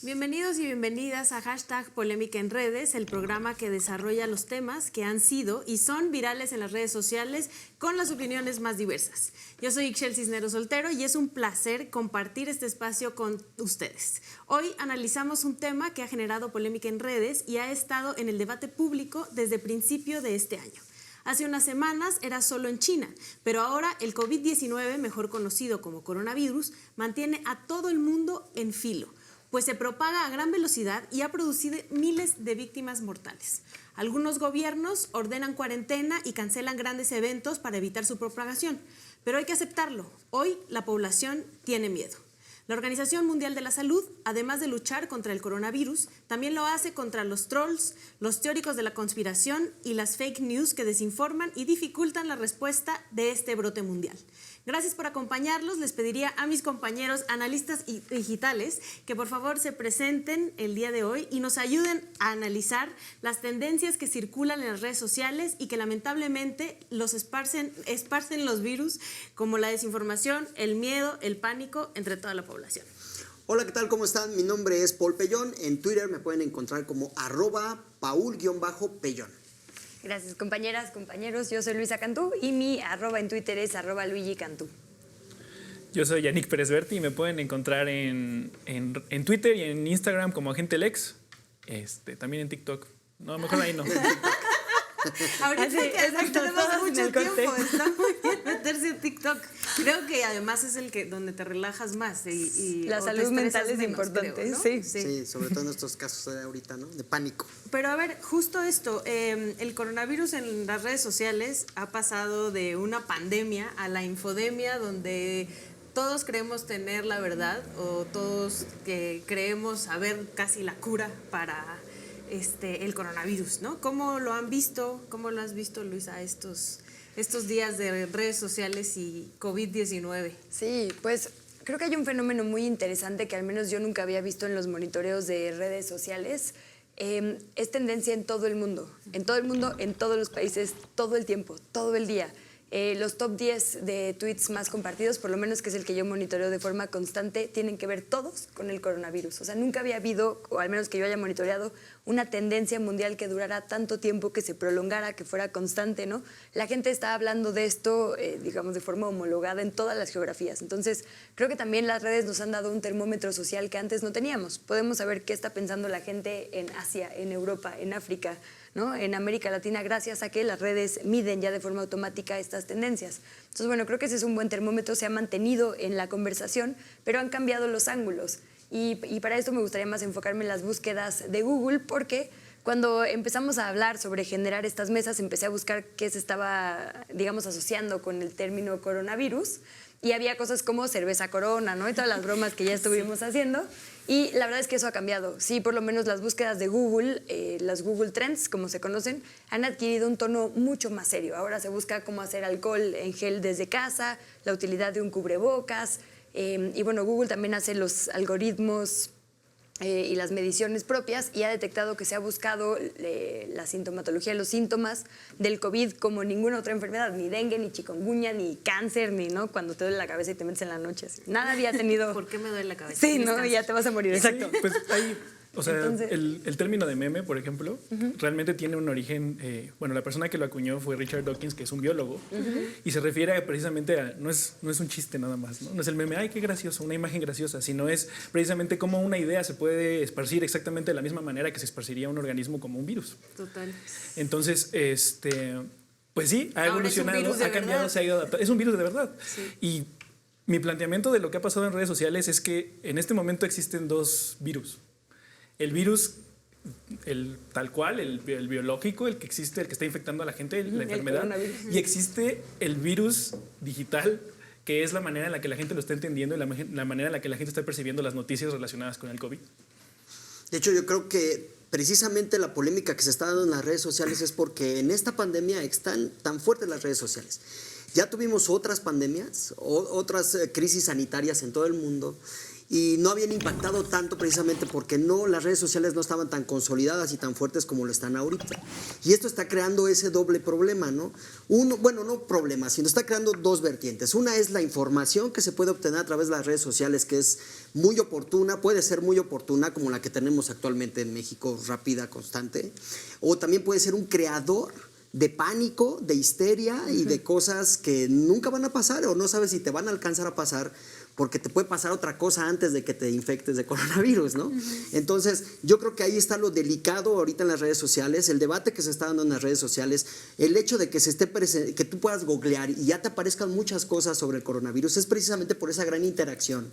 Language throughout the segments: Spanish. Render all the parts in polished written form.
Bienvenidos y bienvenidas a Hashtag Polémica en Redes, el programa que desarrolla los temas que han sido y son virales en las redes sociales con las opiniones más diversas. Yo soy Ixchel Cisneros Soltero y es un placer compartir este espacio con ustedes. Hoy analizamos un tema que ha generado polémica en redes y ha estado en el debate público desde principio de este año. Hace unas semanas era solo en China, pero ahora el COVID-19, mejor conocido como coronavirus, mantiene a todo el mundo en filo, pues se propaga a gran velocidad y ha producido miles de víctimas mortales. Algunos gobiernos ordenan cuarentena y cancelan grandes eventos para evitar su propagación, pero hay que aceptarlo. Hoy la población tiene miedo. La Organización Mundial de la Salud, además de luchar contra el coronavirus, también lo hace contra los trolls, los teóricos de la conspiración y las fake news que desinforman y dificultan la respuesta de este brote mundial. Gracias por acompañarlos. Les pediría a mis compañeros analistas digitales que por favor se presenten el día de hoy y nos ayuden a analizar las tendencias que circulan en las redes sociales y que lamentablemente esparcen los virus como la desinformación, el miedo, el pánico entre toda la población. Hola, ¿qué tal? ¿Cómo están? Mi nombre es Paul Pellón. En Twitter me pueden encontrar como @Paul_Pellón. Gracias, compañeras, compañeros. Yo soy Luisa Cantú y mi @, en Twitter es @LuigiCantú. Yo soy Yannick Pérez Berti y me pueden encontrar en Twitter y en Instagram como Agente Lex. También en TikTok. No, mejor ahí no. Ahorita Así, que exacto, tenemos todas en mucho el corte. tiempo, está muy bien meterse en TikTok. Creo que además es donde te relajas más. Y la salud mental es importante, creo, ¿no? sí, sobre todo en estos casos de ahorita, ¿no? De pánico. Pero a ver, justo esto, el coronavirus en las redes sociales ha pasado de una pandemia a la infodemia, donde todos creemos tener la verdad o todos creemos saber casi la cura para el coronavirus, ¿no? ¿Cómo lo han visto? ¿Cómo lo has visto, Luisa, estos días de redes sociales y COVID-19? Sí, pues creo que hay un fenómeno muy interesante que al menos yo nunca había visto en los monitoreos de redes sociales. Es tendencia en todo el mundo, en todos los países, todo el tiempo, todo el día. Los top 10 de tweets más compartidos, por lo menos que es el que yo monitoreo de forma constante, tienen que ver todos con el coronavirus. O sea, nunca había habido, o al menos que yo haya monitoreado, una tendencia mundial que durara tanto tiempo, que se prolongara, que fuera constante, ¿no? La gente está hablando de esto, digamos, de forma homologada en todas las geografías. Entonces, creo que también las redes nos han dado un termómetro social que antes no teníamos. Podemos saber qué está pensando la gente en Asia, en Europa, en África, ¿no? En América Latina, gracias a que las redes miden ya de forma automática estas tendencias. Entonces, bueno, creo que ese es un buen termómetro, se ha mantenido en la conversación, pero han cambiado los ángulos. Y para esto me gustaría más enfocarme en las búsquedas de Google, porque cuando empezamos a hablar sobre generar estas mesas, empecé a buscar qué se estaba, digamos, asociando con el término coronavirus, y había cosas como cerveza Corona, ¿no? Y todas las bromas que ya estuvimos haciendo. Y la verdad es que eso ha cambiado. Sí, por lo menos las búsquedas de Google, las Google Trends, como se conocen, han adquirido un tono mucho más serio. Ahora se busca cómo hacer alcohol en gel desde casa, la utilidad de un cubrebocas. Y bueno, Google también hace los algoritmos y las mediciones propias y ha detectado que se ha buscado la sintomatología, los síntomas del COVID como ninguna otra enfermedad, ni dengue, ni chikungunya, ni cáncer, ni, ¿no? Cuando te duele la cabeza y te metes en la noche. Así. Nada había tenido... ¿Por qué me duele la cabeza? Sí, ¿no? Y ya te vas a morir, exacto. Sí, pues hay, Entonces, el término de meme, por ejemplo, realmente tiene un origen, bueno, la persona que lo acuñó fue Richard Dawkins, que es un biólogo, y se refiere precisamente a, no es un chiste nada más, ¿no? No es el meme, ay, qué gracioso, una imagen graciosa, sino es precisamente cómo una idea se puede esparcir exactamente de la misma manera que se esparciría un organismo como un virus. Total. Entonces, pues sí, ha evolucionado, ha cambiado, verdad. se ha ido adaptando. Es un virus de verdad. Sí. Y mi planteamiento de lo que ha pasado en redes sociales es que en este momento existen dos virus. El virus, tal cual, el biológico, el que existe, el que está infectando a la gente, la enfermedad. Y existe el virus digital, que es la manera en la que la gente lo está entendiendo y la manera en la que la gente está percibiendo las noticias relacionadas con el COVID. De hecho, yo creo que precisamente la polémica que se está dando en las redes sociales es porque en esta pandemia están tan fuertes las redes sociales. Ya tuvimos otras pandemias, otras crisis sanitarias en todo el mundo, y no habían impactado tanto precisamente porque las redes sociales no estaban tan consolidadas y tan fuertes como lo están ahorita. Y esto está creando ese doble problema, ¿no? No problema, sino está creando dos vertientes. Una es la información que se puede obtener a través de las redes sociales, que es muy oportuna, puede ser muy oportuna, como la que tenemos actualmente en México, rápida, constante, o también puede ser un creador de pánico, de histeria y de cosas que nunca van a pasar o no sabes si te van a alcanzar a pasar porque te puede pasar otra cosa antes de que te infectes de coronavirus, ¿no? Entonces, yo creo que ahí está lo delicado ahorita en las redes sociales, el debate que se está dando en las redes sociales, el hecho de que que tú puedas googlear y ya te aparezcan muchas cosas sobre el coronavirus es precisamente por esa gran interacción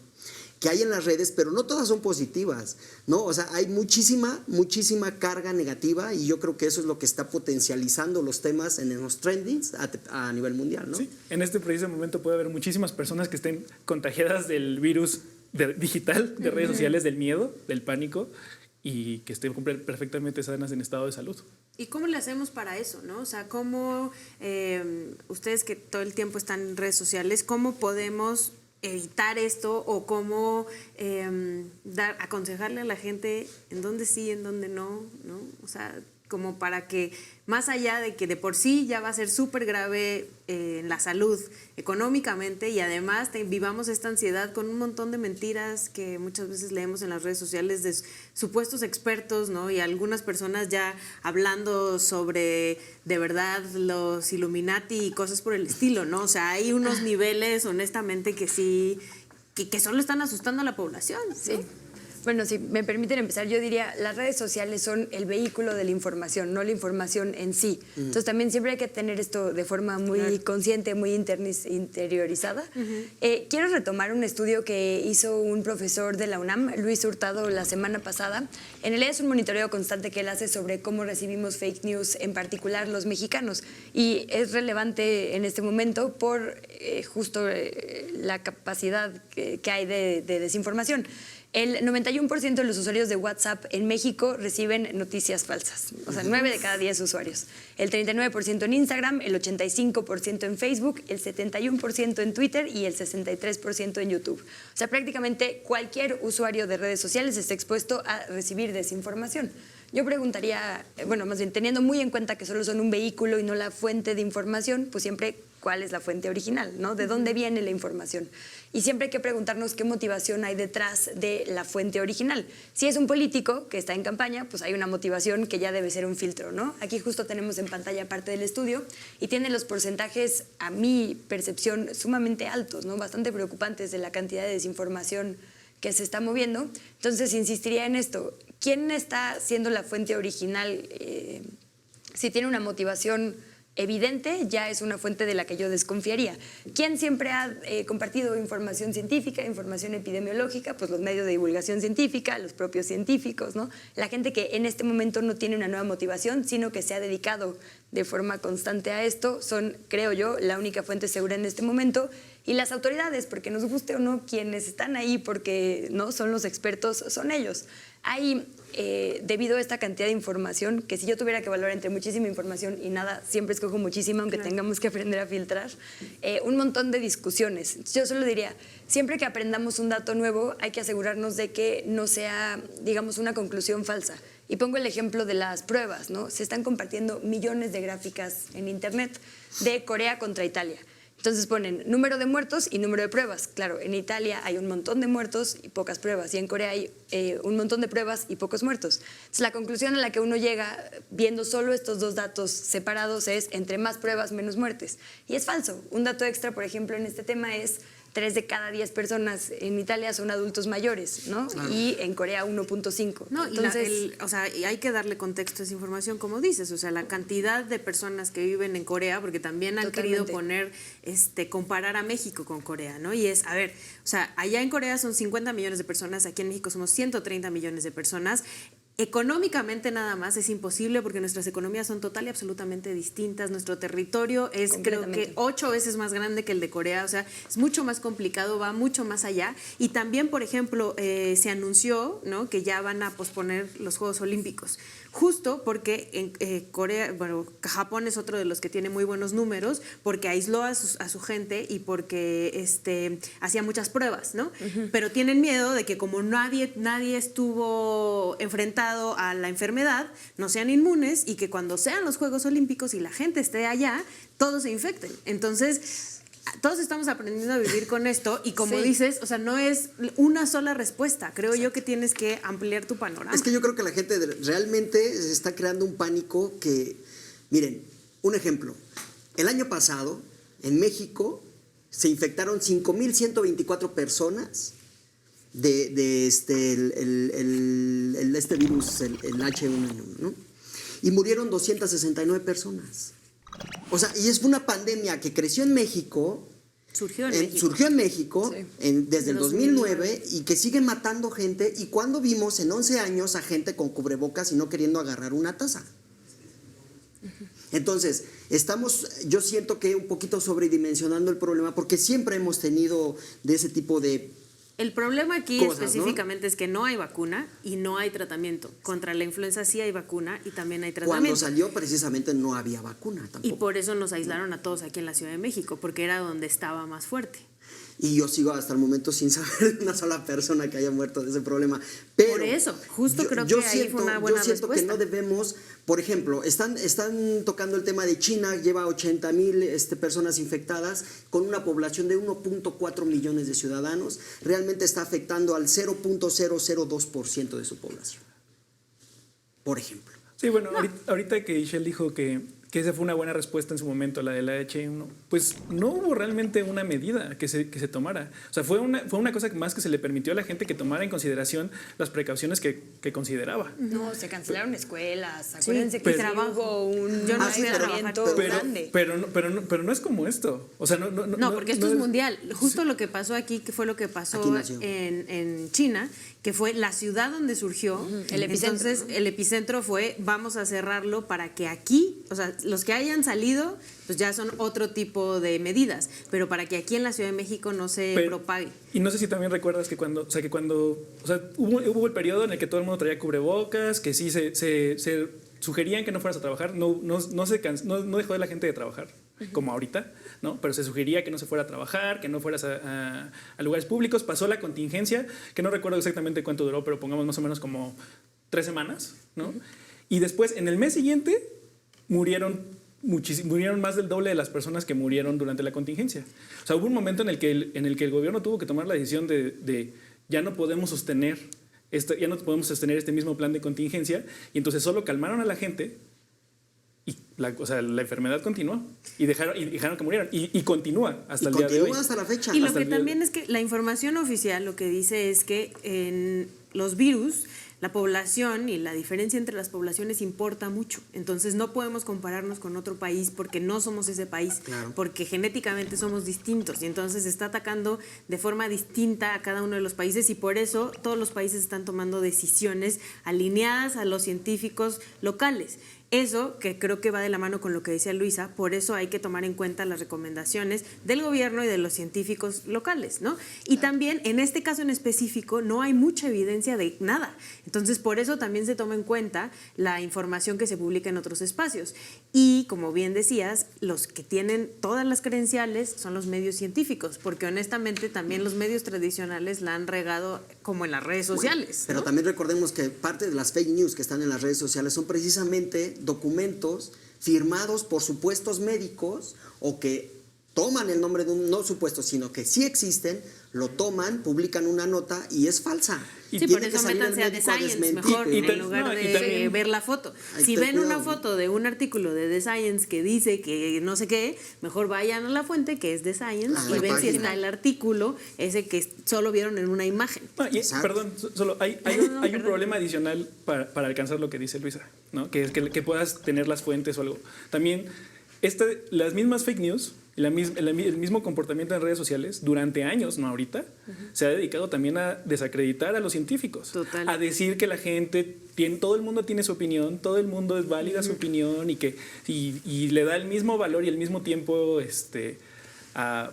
que hay en las redes, pero no todas son positivas, ¿no? O sea, hay muchísima carga negativa y yo creo que eso es lo que está potencializando los temas en los trendings a nivel mundial, ¿no? Sí, en este preciso momento puede haber muchísimas personas que estén contagiadas del virus digital, de redes sociales, del miedo, del pánico, y que estén perfectamente sanas en estado de salud. ¿Y cómo le hacemos para eso, no? O sea, ¿cómo ustedes que todo el tiempo están en redes sociales, cómo podemos evitar esto o cómo aconsejarle a la gente en dónde sí, en dónde no, ¿no? O sea, como para que más allá de que de por sí ya va a ser súper grave en la salud económicamente y además vivamos esta ansiedad con un montón de mentiras que muchas veces leemos en las redes sociales de supuestos expertos, ¿no? Y algunas personas ya hablando sobre de verdad los Illuminati y cosas por el estilo, ¿no? O sea, hay unos niveles honestamente que sí, que solo están asustando a la población, ¿no? Sí. Bueno, si me permiten empezar, yo diría, las redes sociales son el vehículo de la información, no la información en sí. Entonces también siempre hay que tener esto de forma muy consciente, muy interiorizada. Quiero retomar un estudio que hizo un profesor de la UNAM, Luis Hurtado, la semana pasada. En realidad es un monitoreo constante que él hace sobre cómo recibimos fake news, en particular los mexicanos. Y es relevante en este momento por justo la capacidad que hay de desinformación. El 91% de los usuarios de WhatsApp en México reciben noticias falsas, o sea, 9 de cada 10 usuarios. El 39% en Instagram, el 85% en Facebook, el 71% en Twitter y el 63% en YouTube. O sea, prácticamente cualquier usuario de redes sociales está expuesto a recibir desinformación. Yo preguntaría, bueno, más bien teniendo muy en cuenta que solo son un vehículo y no la fuente de información, pues siempre cuál es la fuente original, ¿no? ¿De dónde viene la información? Y siempre hay que preguntarnos qué motivación hay detrás de la fuente original. Si es un político que está en campaña, pues hay una motivación que ya debe ser un filtro, ¿no? Aquí justo tenemos en pantalla parte del estudio y tiene los porcentajes, a mi percepción, sumamente altos, ¿no? Bastante preocupantes de la cantidad de desinformación que se está moviendo. Entonces, insistiría en esto. ¿Quién está siendo la fuente original? Si tiene una motivación evidente, ya es una fuente de la que yo desconfiaría. ¿Quién siempre ha compartido información científica, información epidemiológica? Pues los medios de divulgación científica, los propios científicos, ¿no? La gente que en este momento no tiene una nueva motivación, sino que se ha dedicado de forma constante a esto, son, creo yo, la única fuente segura en este momento. Y las autoridades, porque nos guste o no, quienes están ahí porque no son los expertos, son ellos. Hay, debido a esta cantidad de información, que si yo tuviera que evaluar entre muchísima información y nada, siempre escojo muchísima, aunque tengamos que aprender a filtrar, un montón de discusiones. Yo solo diría, siempre que aprendamos un dato nuevo, hay que asegurarnos de que no sea, digamos, una conclusión falsa. Y pongo el ejemplo de las pruebas, ¿no? Se están compartiendo millones de gráficas en Internet de Corea contra Italia. Entonces ponen número de muertos y número de pruebas. Claro, en Italia hay un montón de muertos y pocas pruebas, y en Corea hay un montón de pruebas y pocos muertos. Entonces, la conclusión a la que uno llega viendo solo estos dos datos separados es entre más pruebas, menos muertes. Y es falso. Un dato extra, por ejemplo, en este tema es 3 de cada 10 personas en Italia son adultos mayores, ¿no? Y en Corea 1.5. No, entonces, o sea, y hay que darle contexto a esa información, como dices, o sea, la cantidad de personas que viven en Corea, porque también han querido poner, comparar a México con Corea, ¿no? Y es, a ver, o sea, allá en Corea son 50 millones de personas, aquí en México somos 130 millones de personas. Económicamente nada más es imposible porque nuestras economías son total y absolutamente distintas. Nuestro territorio es, creo que 8 veces más grande que el de Corea, o sea, es mucho más complicado, va mucho más allá. Y también, por ejemplo, se anunció, ¿no?, que ya van a posponer los Juegos Olímpicos. justo porque en Corea, bueno, Japón es otro de los que tiene muy buenos números, porque aisló a su gente y porque hacía muchas pruebas, ¿no? Pero tienen miedo de que como nadie estuvo enfrentado a la enfermedad, no sean inmunes y que cuando sean los Juegos Olímpicos y la gente esté allá, todos se infecten. Entonces, todos estamos aprendiendo a vivir con esto y como dices, o sea, no es una sola respuesta. Creo yo que tienes que ampliar tu panorama. Es que yo creo que la gente realmente se está creando un pánico que, miren, un ejemplo. El año pasado, en México, se infectaron 5,124 personas de este virus, el H1N1, ¿no? Y murieron 269 personas. O sea, y es una pandemia que creció en México. Surgió en México desde el 2009 y que sigue matando gente. ¿Y cuando vimos en 11 años a gente con cubrebocas y no queriendo agarrar una taza? Entonces, yo siento que un poquito sobredimensionando el problema porque siempre hemos tenido de ese tipo de El problema aquí cosas, específicamente, ¿no?, es que no hay vacuna y no hay tratamiento. Contra la influenza sí hay vacuna y también hay Cuando tratamiento. salió precisamente no había vacuna tampoco. Y por eso nos aislaron a todos aquí en la Ciudad de México, porque era donde estaba más fuerte. Y yo sigo hasta el momento sin saber de una sola persona que haya muerto de ese problema. Pero Por eso, justo creo que ahí fue una buena Yo siento que respuesta. no debemos, por ejemplo, están tocando el tema de China, lleva 80,000 personas infectadas con una población de 1.4 millones de ciudadanos. Realmente está afectando al 0.002% de su población, por ejemplo. Sí, bueno, ahorita que Ishel dijo que esa fue una buena respuesta en su momento, la de la H1, pues no hubo realmente una medida que se tomara. O sea, fue una cosa más que se le permitió a la gente que tomara en consideración las precauciones que consideraba. No, se cancelaron escuelas. Acuérdense que pero- hubo un Yo no fui a trabajar, aislamiento pero- grande. Pero no es como esto. O sea, No, porque esto es es mundial. Justo lo que pasó aquí, que fue lo que pasó Aquí nació. en China, que fue la ciudad donde surgió. El epicentro, Entonces, ¿no? el epicentro fue, vamos a cerrarlo para que aquí, o sea, los que hayan salido, pues ya son otro tipo de medidas, pero para que aquí en la Ciudad de México no se propague. Y no sé si también recuerdas que cuando hubo el periodo en el que todo el mundo traía cubrebocas, que sí se sugerían que no fueras a trabajar, no dejó de la gente de trabajar, como ahorita, ¿no? Pero se sugería que no se fuera a trabajar, que no fueras a lugares públicos. Pasó la contingencia, que no recuerdo exactamente cuánto duró, pero pongamos más o menos como 3 semanas, ¿no? Y después, en el mes siguiente, murieron más del doble de las personas que murieron durante la contingencia. O sea, hubo un momento en el que el gobierno tuvo que tomar la decisión de ya no podemos sostener este mismo plan de contingencia, y entonces solo calmaron a la gente y la enfermedad continuó y dejaron que murieran y continúa hasta el día de hoy. Continúa hasta la fecha. Y lo Hasta que el día de- también es que la información oficial lo que dice es que en los virus la población y la diferencia entre las poblaciones importa mucho. Entonces no podemos compararnos con otro país porque no somos ese país, Claro. porque genéticamente somos distintos y entonces se está atacando de forma distinta a cada uno de los países y por eso todos los países están tomando decisiones alineadas a los científicos locales. Eso, que creo que va de la mano con lo que decía Luisa, por eso hay que tomar en cuenta las recomendaciones del gobierno y de los científicos locales, ¿no? Y también, en este caso en específico, no hay mucha evidencia de nada. Entonces, por eso también se toma en cuenta la información que se publica en otros espacios. Y, como bien decías, los que tienen todas las credenciales son los medios científicos, porque honestamente también los medios tradicionales la han regado como en las redes sociales. Pero ¿no? también recordemos que parte de las fake news que están en las redes sociales son precisamente documentos firmados por supuestos médicos o que toman el nombre de no supuestos, sino que sí existen, lo toman, publican una nota y es falsa. Sí, Tiene por que eso salir el métanse a The médico a Science desmentir, mejor, ¿no? en lugar de también- ver la foto. Ahí Si ten ven una cuidado. foto de un artículo de The Science que dice que no sé qué, mejor vayan a la fuente que es The Science A y la ven si página. está el artículo, ese que solo vieron en una imagen. Exacto. Perdón, solo hay un problema adicional para alcanzar lo que dice Luisa, ¿no? Que es que puedas tener las fuentes o algo. También las mismas fake news, el mismo comportamiento en redes sociales durante años, no ahorita, se ha dedicado también a desacreditar a los científicos. Total. A decir que la gente todo el mundo tiene su opinión, todo el mundo es válida su opinión y le da el mismo valor y el mismo tiempo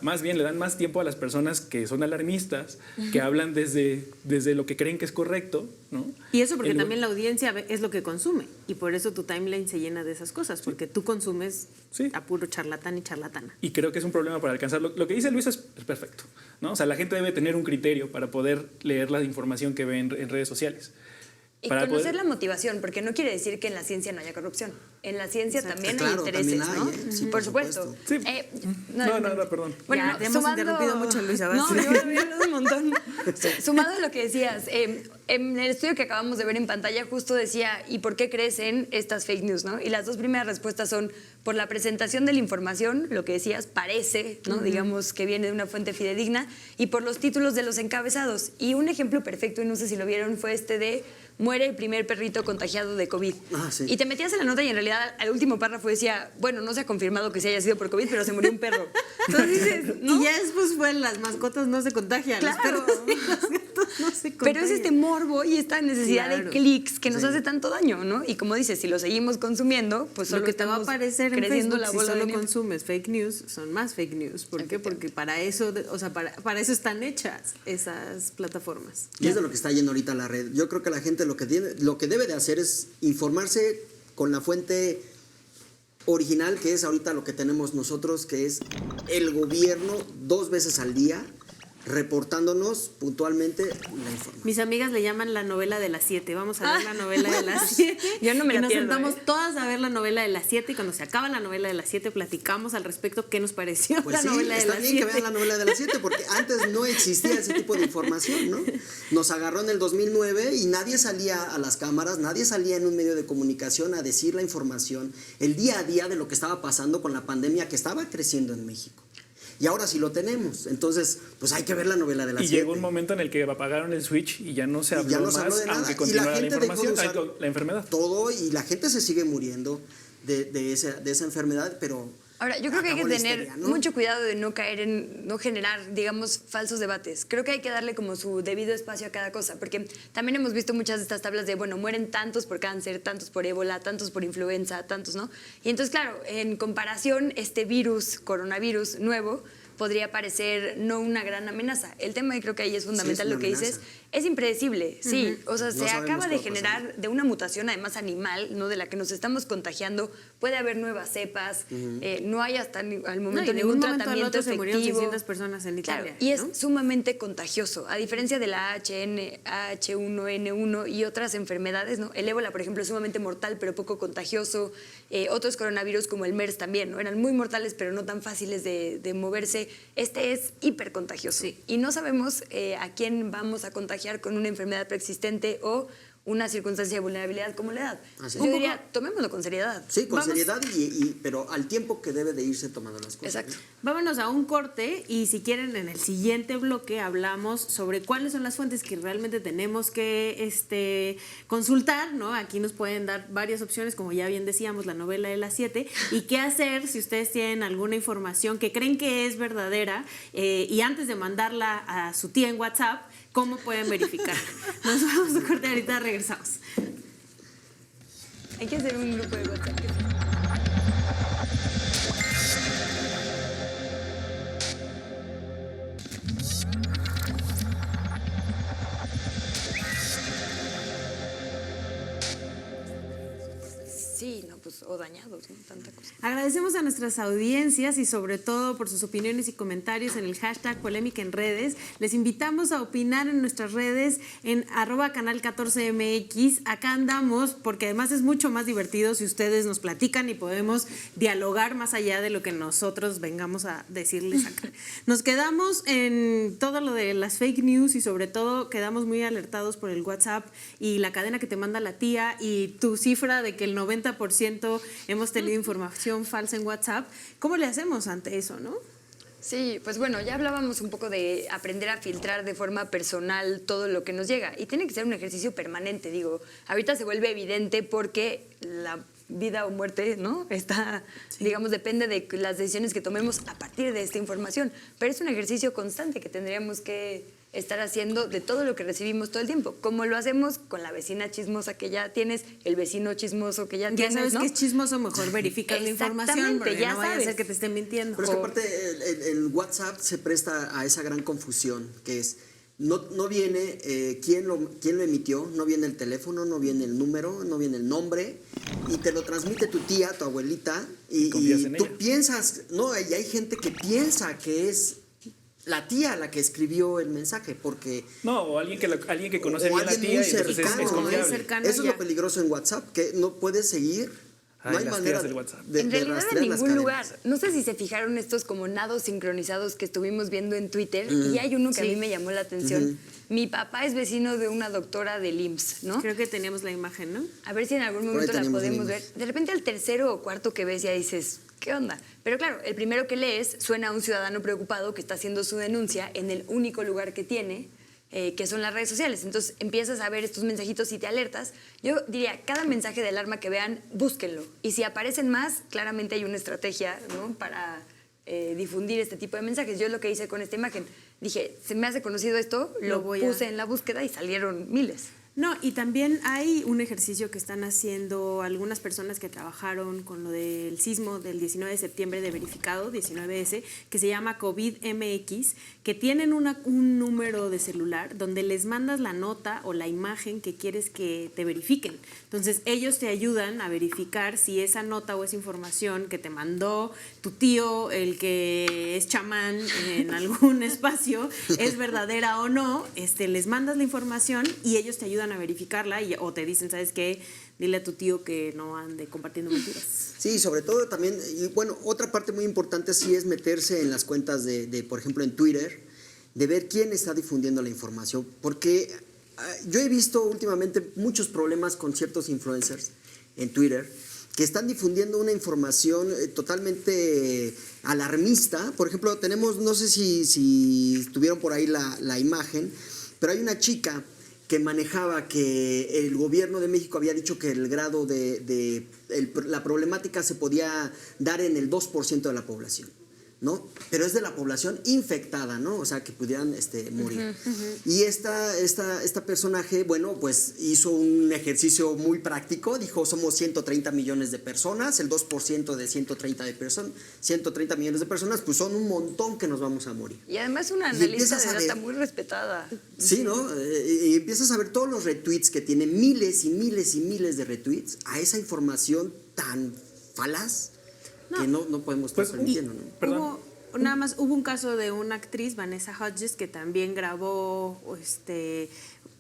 más bien le dan más tiempo a las personas que son alarmistas, que hablan desde lo que creen que es correcto, ¿no? Y eso porque también la audiencia es lo que consume y por eso tu timeline se llena de esas cosas, porque tú consumes a puro charlatán y charlatana. Y creo que es un problema para alcanzarlo. Lo que dice Luis es perfecto, ¿no? O sea, la gente debe tener un criterio para poder leer la información que ve en redes sociales. Y conocer la motivación, porque no quiere decir que en la ciencia no haya corrupción. En la ciencia también hay intereses, también hay, ¿no? sí, por supuesto. Sí. No, perdón. Bueno, ya, te hemos interrumpido mucho, Luisa. No, yo había hablado un montón. Sumado a lo que decías, en el estudio que acabamos de ver en pantalla justo decía, ¿y por qué crecen estas fake news? ¿No? Y las dos primeras respuestas son por la presentación de la información, lo que decías, parece, ¿no? Digamos que viene de una fuente fidedigna, y por los títulos de los encabezados. Y un ejemplo perfecto, y no sé si lo vieron, fue este de muere el primer perrito contagiado de COVID. Sí. Y te metías en la nota y en realidad al último párrafo decía, bueno, no se ha confirmado que se haya sido por COVID, pero se murió un perro. Entonces dices, ¿no? Y ya después fue las mascotas no se contagian, Claro. los perros y los gatos no se contagian. Pero es este morbo y esta necesidad de Claro. clics que nos hace tanto daño, ¿no? Y como dices, si lo seguimos consumiendo, pues solo lo que te va a estamos aparecer en creciendo Facebook la si bola de solo nieve. consumes fake news son más fake news. ¿Por qué? Porque para eso, o sea, para eso están hechas esas plataformas. Y es de lo que está yendo ahorita la red. Yo creo que la gente lo que debe de hacer es informarse con la fuente original, que es ahorita lo que tenemos nosotros, que es el gobierno 2 veces al día reportándonos puntualmente la información. Mis amigas le llaman la novela de las 7. Vamos a ver la novela de las 7. Yo no me la nos pierdo, sentamos todas a ver la novela de las 7 y cuando se acaba la novela de las 7 platicamos al respecto qué nos pareció Pues la sí, novela de está las bien 7. que vean la novela de las 7 porque antes no existía ese tipo de información, ¿no? Nos agarró en el 2009 y nadie salía a las cámaras, nadie salía en un medio de comunicación a decir la información, el día a día de lo que estaba pasando con la pandemia que estaba creciendo en México. Y ahora sí lo tenemos. Entonces, pues hay que ver la novela de las 7. Y llegó un momento en el que apagaron el switch y ya no se habló, ya no se habló más, de nada. aunque Y la continuara la gente dejó de información, usar la enfermedad. todo y la gente se sigue muriendo de esa enfermedad, pero Ahora, yo creo que hay que acabó la tener histeria, ¿no? mucho cuidado de no caer no generar, digamos, falsos debates. Creo que hay que darle como su debido espacio a cada cosa, porque también hemos visto muchas de estas tablas de, bueno, mueren tantos por cáncer, tantos por ébola, tantos por influenza, tantos, ¿no? Y entonces, claro, en comparación, este virus, coronavirus nuevo, podría parecer no una gran amenaza. El tema, y creo que ahí es fundamental Sí, es lo que una dices, amenaza. es impredecible, sí. O sea, No se sabemos acaba qué de va a pasar. generar de una mutación, además animal, ¿no? De la que nos estamos contagiando. Puede haber nuevas cepas, no hay hasta al momento de ningún un momento al tratamiento otro se murieron efectivo. 600 personas en Italia. Claro, y es ¿no? sumamente contagioso. A diferencia de la H1N1 y otras enfermedades, ¿no? El ébola, por ejemplo, es sumamente mortal, pero poco contagioso. Otros coronavirus como el MERS también, ¿no? Eran muy mortales, pero no tan fáciles de moverse. Este es hipercontagioso. Sí. Y no sabemos a quién vamos a contagiar con una enfermedad preexistente o una circunstancia de vulnerabilidad como la edad. Así Yo es. diría, tomémoslo con seriedad. sí, con Vamos. seriedad pero al tiempo que debe de irse tomando las cosas. Exacto. Vámonos a un corte y si quieren en el siguiente bloque hablamos sobre cuáles son las fuentes que realmente tenemos que consultar, ¿no? Aquí nos pueden dar varias opciones, como ya bien decíamos, la novela de las 7, y qué hacer si ustedes tienen alguna información que creen que es verdadera y antes de mandarla a su tía en WhatsApp, ¿cómo pueden verificar? Nos vamos a corte, ahorita regresamos. Hay que hacer un grupo de WhatsApp. Sí, no, pues, o dañados, ¿no? Tanta cosa. Agradecemos a nuestras audiencias y sobre todo por sus opiniones y comentarios en el hashtag Polémica en Redes. Les invitamos a opinar en nuestras redes en @canal14mx. Acá andamos porque además es mucho más divertido si ustedes nos platican y podemos dialogar más allá de lo que nosotros vengamos a decirles acá. Nos quedamos en todo lo de las fake news y sobre todo quedamos muy alertados por el WhatsApp y la cadena que te manda la tía y tu cifra de que el 90% hemos tenido información falsa en WhatsApp. ¿Cómo le hacemos ante eso, no? Sí, pues bueno, ya hablábamos un poco de aprender a filtrar de forma personal todo lo que nos llega. Y tiene que ser un ejercicio permanente, digo. Ahorita se vuelve evidente porque la vida o muerte, ¿no? Está, digamos, depende de las decisiones que tomemos a partir de esta información. Pero es un ejercicio constante que tendríamos que estar haciendo de todo lo que recibimos todo el tiempo, como lo hacemos con la vecina chismosa que ya tienes, el vecino chismoso que ya Ya tienes, sabes ¿no? que es chismoso, mejor verificas la información, Exactamente, porque ya no vaya a sabes. ser que te estén mintiendo. Pero es que aparte el WhatsApp se presta a esa gran confusión, que es, no viene quién lo emitió, no viene el teléfono, no viene el número, no viene el nombre, y te lo transmite tu tía, tu abuelita, y confías en tú ella. piensas, no, y hay gente que piensa que es la tía la que escribió el mensaje, porque... No, o alguien que conoce o bien a la alguien tía muy y entonces cercano, es ¿no? confiable. Muy cercano. Eso es ya. lo peligroso en WhatsApp, que no puedes seguir, Ay, no hay las manera tías del WhatsApp. En realidad rastrear en las ningún cadenas. lugar. No sé si se fijaron estos como nados sincronizados que estuvimos viendo en Twitter y hay uno que a Sí. mí me llamó la atención. Mi papá es vecino de una doctora del IMSS, ¿no? Creo que teníamos la imagen, ¿no? A ver si en algún Por ahí momento la tenemos podemos una ver. imagen. De repente al tercero o cuarto que ves ya dices, ¿qué onda? Pero claro, el primero que lees suena a un ciudadano preocupado que está haciendo su denuncia en el único lugar que tiene, que son las redes sociales. Entonces empiezas a ver estos mensajitos y te alertas. Yo diría, cada mensaje de alarma que vean, búsquenlo. Y si aparecen más, claramente hay una estrategia, ¿no? Para difundir este tipo de mensajes. Yo lo que hice con esta imagen, dije, se me hace conocido esto, lo voy a- puse en la búsqueda y salieron miles. No, y también hay un ejercicio que están haciendo algunas personas que trabajaron con lo del sismo del 19 de septiembre de verificado, 19S, que se llama COVID-MX, que tienen un número de celular donde les mandas la nota o la imagen que quieres que te verifiquen. Entonces, ellos te ayudan a verificar si esa nota o esa información que te mandó tu tío, el que es chamán en algún espacio, es verdadera o no. Les mandas la información y ellos te ayudan a verificarla o te dicen, ¿sabes qué? Dile a tu tío que no ande compartiendo mentiras. Sí, sobre todo también, y bueno, otra parte muy importante sí es meterse en las cuentas de, por ejemplo, en Twitter, de ver quién está difundiendo la información, porque yo he visto últimamente muchos problemas con ciertos influencers en Twitter que están difundiendo una información totalmente alarmista. Por ejemplo, tenemos, no sé si tuvieron por ahí la imagen, pero hay una chica que manejaba que el gobierno de México había dicho que el grado la problemática se podía dar en el 2% de la población, ¿no? Pero es de la población infectada, ¿no? O sea, que pudieran morir. Y esta personaje, bueno, pues hizo un ejercicio muy práctico, dijo, somos 130 millones de personas, el 2% de 130 millones de personas, pues son un montón que nos vamos a morir. Y además una Y analista empiezas de a data ver- muy respetada. Sí, ¿no? Y empiezas a ver todos los retweets que tiene, miles y miles y miles de retweets a esa información tan falaz que no podemos estar Pues, permitiendo, ¿no? Perdón. Hubo un caso de una actriz, Vanessa Hudgens, que también grabó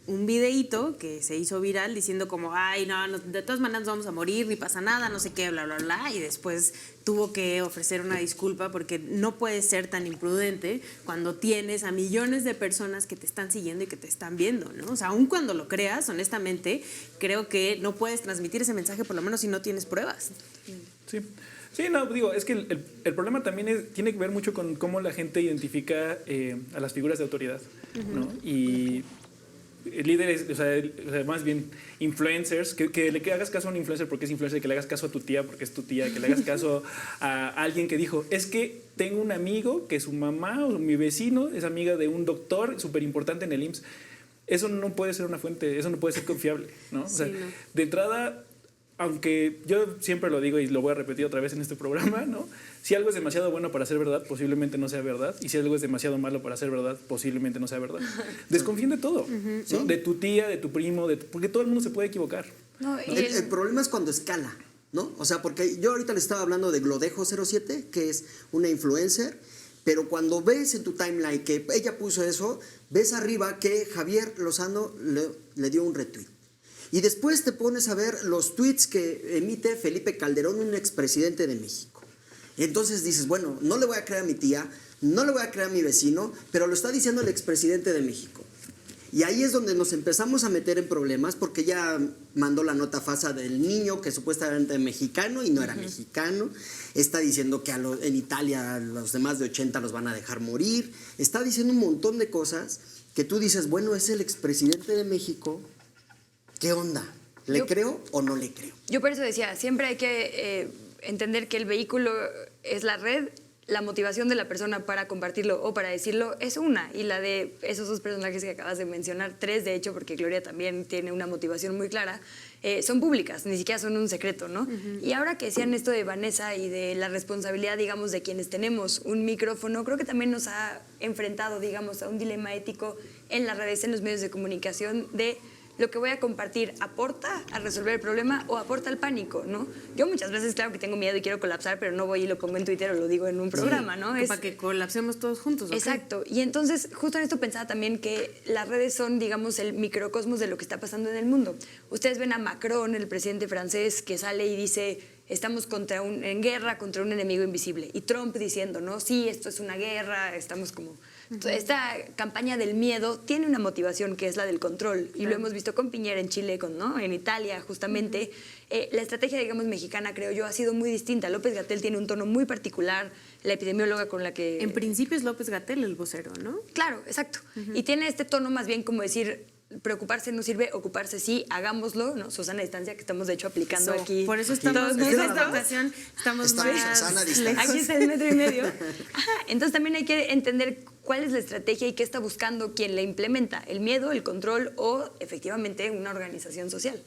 un videíto que se hizo viral diciendo como, ay, no, de todas maneras nos vamos a morir, ni pasa nada, no sé qué, bla, bla, bla, y después tuvo que ofrecer una disculpa porque no puedes ser tan imprudente cuando tienes a millones de personas que te están siguiendo y que te están viendo, ¿no? O sea, aun cuando lo creas, honestamente, creo que no puedes transmitir ese mensaje por lo menos si no tienes pruebas. Sí. Sí, no, digo, es que el problema también tiene que ver mucho con cómo la gente identifica a las figuras de autoridad, ¿no? Y líderes, o sea, más bien influencers, que le hagas caso a un influencer porque es influencer, que le hagas caso a tu tía porque es tu tía, que le hagas caso a alguien que dijo, es que tengo un amigo que su mamá o mi vecino es amiga de un doctor súper importante en el IMSS. Eso no puede ser una fuente, eso no puede ser confiable, ¿no? O sea, Sí, no. de entrada, aunque yo siempre lo digo y lo voy a repetir otra vez en este programa, ¿no? Si algo es demasiado bueno para ser verdad, posiblemente no sea verdad. Y si algo es demasiado malo para ser verdad, posiblemente no sea verdad. Desconfíen de todo, ¿no? De tu tía, de tu primo, porque todo el mundo se puede equivocar. No, y El problema es cuando escala, ¿no? O sea, porque yo ahorita le estaba hablando de Glodejo07, que es una influencer, pero cuando ves en tu timeline que ella puso eso, ves arriba que Javier Lozano le dio un retweet. Y después te pones a ver los tweets que emite Felipe Calderón, un expresidente de México. Y entonces dices, bueno, no le voy a creer a mi tía, no le voy a creer a mi vecino, pero lo está diciendo el expresidente de México. Y ahí es donde nos empezamos a meter en problemas porque ya mandó la nota falsa del niño que supuestamente era mexicano y no era mexicano. Está diciendo que en Italia a los de más de 80 los van a dejar morir. Está diciendo un montón de cosas que tú dices, bueno, es el expresidente de México. ¿Qué onda? ¿Le creo o no le creo? yo por eso decía, siempre hay que entender que el vehículo es la red, la motivación de la persona para compartirlo o para decirlo es una, y la de esos dos personajes que acabas de mencionar, 3 de hecho, porque Gloria también tiene una motivación muy clara, son públicas, ni siquiera son un secreto, ¿no? Y ahora que decían esto de Vanessa y de la responsabilidad, digamos, de quienes tenemos un micrófono, creo que también nos ha enfrentado, digamos, a un dilema ético en las redes, en los medios de comunicación, de lo que voy a compartir aporta a resolver el problema o aporta al pánico, ¿no? Yo muchas veces, claro que tengo miedo y quiero colapsar, pero no voy y lo pongo en Twitter o lo digo en un programa, ¿no? Para que colapsemos todos juntos. ¿Okay? Exacto. Y entonces, justo en esto pensaba también que las redes son, digamos, el microcosmos de lo que está pasando en el mundo. Ustedes ven a Macron, el presidente francés, que sale y dice: estamos en guerra contra un enemigo invisible. Y Trump diciendo, ¿no? Sí, esto es una guerra, estamos como... Esta campaña del miedo tiene una motivación que es la del control, y lo hemos visto con Piñera en Chile, ¿no? En Italia, justamente. La estrategia, digamos, mexicana, creo yo, ha sido muy distinta. López-Gatell tiene un tono muy particular, la epidemióloga con la que... En principio es López-Gatell el vocero, ¿no? Claro, exacto. Y tiene este tono más bien como decir... preocuparse no sirve, ocuparse sí, hagámoslo, ¿no? Susana Distancia, que estamos de hecho aplicando aquí. Por eso estamos en esta ocasión, estamos más sana distancia. Aquí está el 1.5 metros. Ajá, entonces también hay que entender cuál es la estrategia y qué está buscando quien la implementa, el miedo, el control o efectivamente una organización social.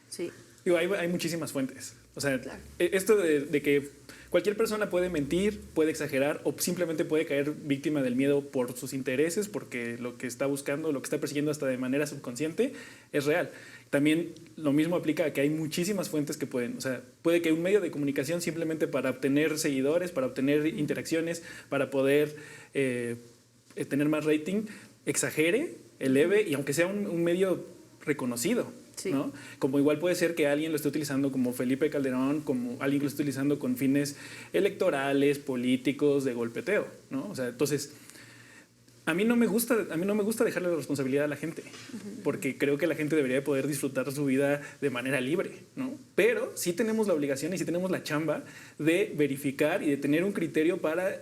Sí. Digo, hay muchísimas fuentes. O sea, Claro. esto de que cualquier persona puede mentir, puede exagerar o simplemente puede caer víctima del miedo por sus intereses, porque lo que está buscando, lo que está persiguiendo hasta de manera subconsciente es real. También lo mismo aplica a que hay muchísimas fuentes que pueden, o sea, puede que un medio de comunicación simplemente para obtener seguidores, para obtener interacciones, para poder tener más rating, exagere, eleve, y aunque sea un medio reconocido. Sí. ¿No? Como igual puede ser que alguien lo esté utilizando como Felipe Calderón, como alguien que lo esté utilizando con fines electorales, políticos, de golpeteo, ¿no? O sea, entonces, a mí no me gusta dejarle la responsabilidad a la gente, porque creo que la gente debería poder disfrutar su vida de manera libre, ¿no? Pero sí tenemos la obligación y sí tenemos la chamba de verificar y de tener un criterio para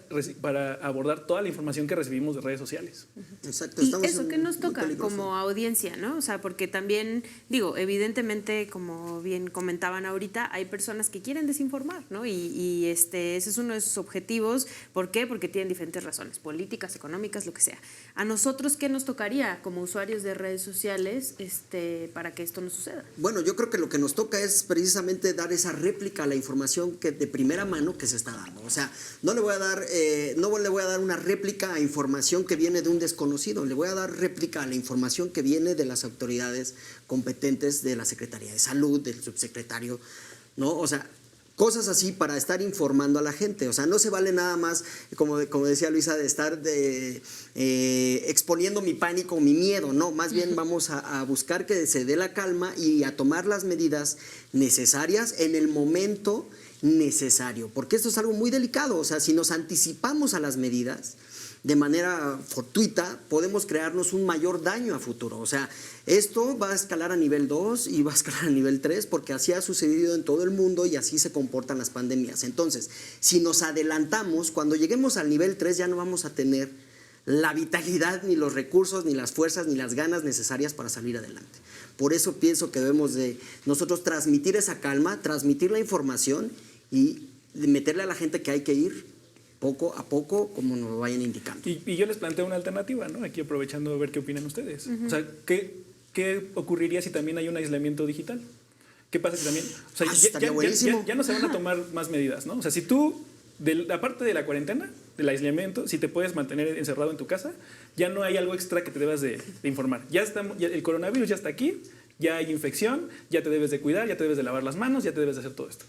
abordar toda la información que recibimos de redes sociales. Exacto. Y eso que nos toca como audiencia, ¿no? O sea, porque también, digo, evidentemente, como bien comentaban ahorita, hay personas que quieren desinformar, ¿no? Y ese es uno de sus objetivos. ¿Por qué? Porque tienen diferentes razones, políticas, económicas, lo que sea. ¿A nosotros qué nos tocaría como usuarios de redes sociales para que esto no suceda? Bueno, yo creo que lo que nos toca es precisamente dar esa réplica a la información que de primera mano que se está dando. O sea, no le voy a dar una réplica a información que viene de un desconocido, le voy a dar réplica a la información que viene de las autoridades competentes de la Secretaría de Salud, del subsecretario, ¿no? O sea, cosas así para estar informando a la gente. O sea, no se vale nada más, como decía Luisa, de estar exponiendo mi pánico, mi miedo, no, más bien vamos a buscar que se dé la calma y a tomar las medidas necesarias en el momento necesario, porque esto es algo muy delicado. O sea, si nos anticipamos a las medidas de manera fortuita, podemos crearnos un mayor daño a futuro. O sea, esto va a escalar a nivel 2 y va a escalar a nivel 3, porque así ha sucedido en todo el mundo y así se comportan las pandemias. Entonces, si nos adelantamos, cuando lleguemos al nivel 3 ya no vamos a tener la vitalidad, ni los recursos, ni las fuerzas, ni las ganas necesarias para salir adelante. Por eso pienso que debemos de nosotros transmitir esa calma, transmitir la información y meterle a la gente que hay que ir poco a poco, como nos vayan indicando. Y yo les planteo una alternativa, ¿no? Aquí aprovechando a ver qué opinan ustedes. O sea, ¿qué ocurriría si también hay un aislamiento digital? ¿Qué pasa si también...? O sea, ya no se van a tomar más medidas, ¿no? O sea, si tú, aparte de la cuarentena, del aislamiento, si te puedes mantener encerrado en tu casa, ya no hay algo extra que te debas de informar. Ya el coronavirus ya está aquí, ya hay infección, ya te debes de cuidar, ya te debes de lavar las manos, ya te debes de hacer todo esto.